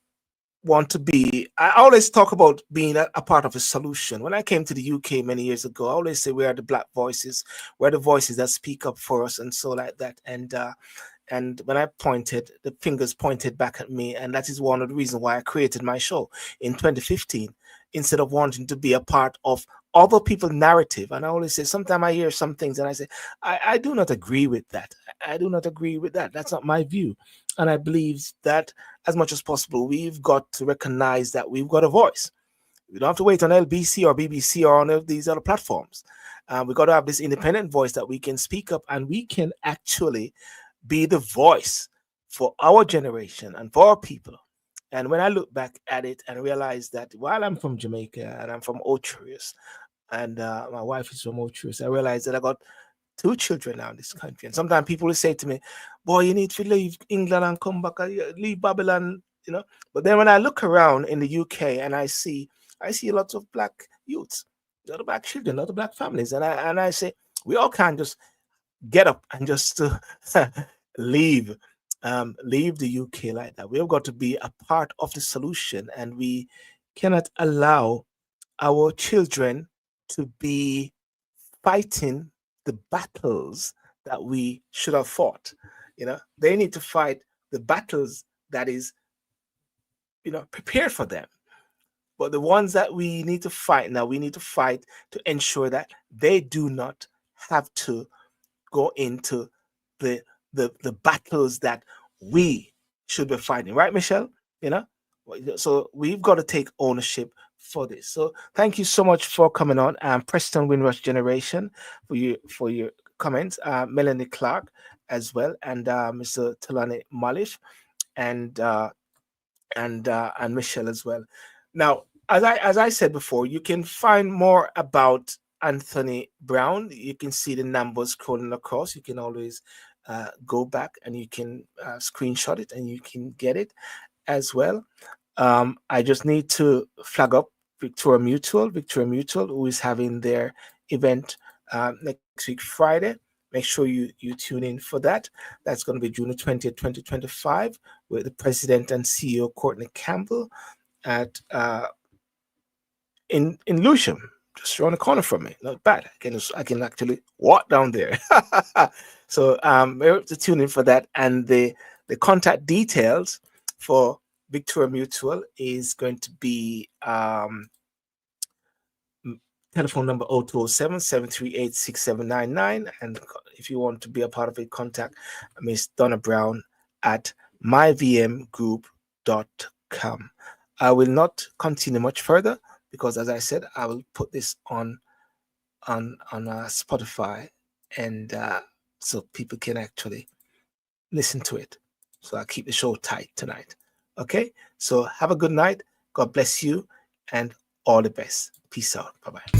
want to be, I always talk about being a part of a solution. When I came to the UK many years ago, I always say we are the black voices, we're the voices that speak up for us, and so like that. And when I pointed, the fingers pointed back at me, and that is one of the reasons why I created my show in 2015, instead of wanting to be a part of other people's narrative. And I always say, sometimes I hear some things and I say, I do not agree with that. I do not agree with that. That's not my view. And I believe that as much as possible, we've got to recognize that we've got a voice. We don't have to wait on LBC or BBC or on these other platforms. We've got to have this independent voice that we can speak up, and we can actually be the voice for our generation and for our people. And when I look back at it and realize that while I'm from Jamaica and I'm from Ocherius, and my wife is from Ocherius, I realized that I got 2 children now in this country. And sometimes people will say to me, boy, you need to leave England and come back, leave Babylon, But then when I look around in the UK and I see lots of black youths, a lot of black children, a lot of black families. And I say, we all can't just get up and just leave the UK like that. We've got to be a part of the solution, and we cannot allow our children to be fighting the battles that we should have fought. They need to fight the battles that is, prepared for them. But the ones that we need to fight now, we need to fight to ensure that they do not have to go into the battles that we should be fighting, right, Michelle? So we've got to take ownership for this. So thank you so much for coming on. Preston Windrush Generation for your comments. Melanie Clark as well, and Mr. Talani Malif, and Michelle as well. Now, as I said before, you can find more about Anthony Brown. You can see the numbers scrolling across. You can always go back and you can screenshot it and you can get it as well. I just need to flag up Victoria Mutual, who is having their event next week, Friday. Make sure you tune in for that. That's going to be June 20th, 2025, with the president and CEO, Courtney Campbell, at in Lewisham, just around the corner from me. Not bad. I can actually walk down there. So we have to tune in for that. And the contact details for Victoria Mutual is going to be telephone number 0207-738-6799. And if you want to be a part of it, contact Miss Donna Brown at myvmgroup.com. I will not continue much further because, as I said, I will put this on Spotify, and so people can actually listen to it. So I'll keep the show tight tonight. Okay, so have a good night. God bless you, and all the best. Peace out. Bye-bye.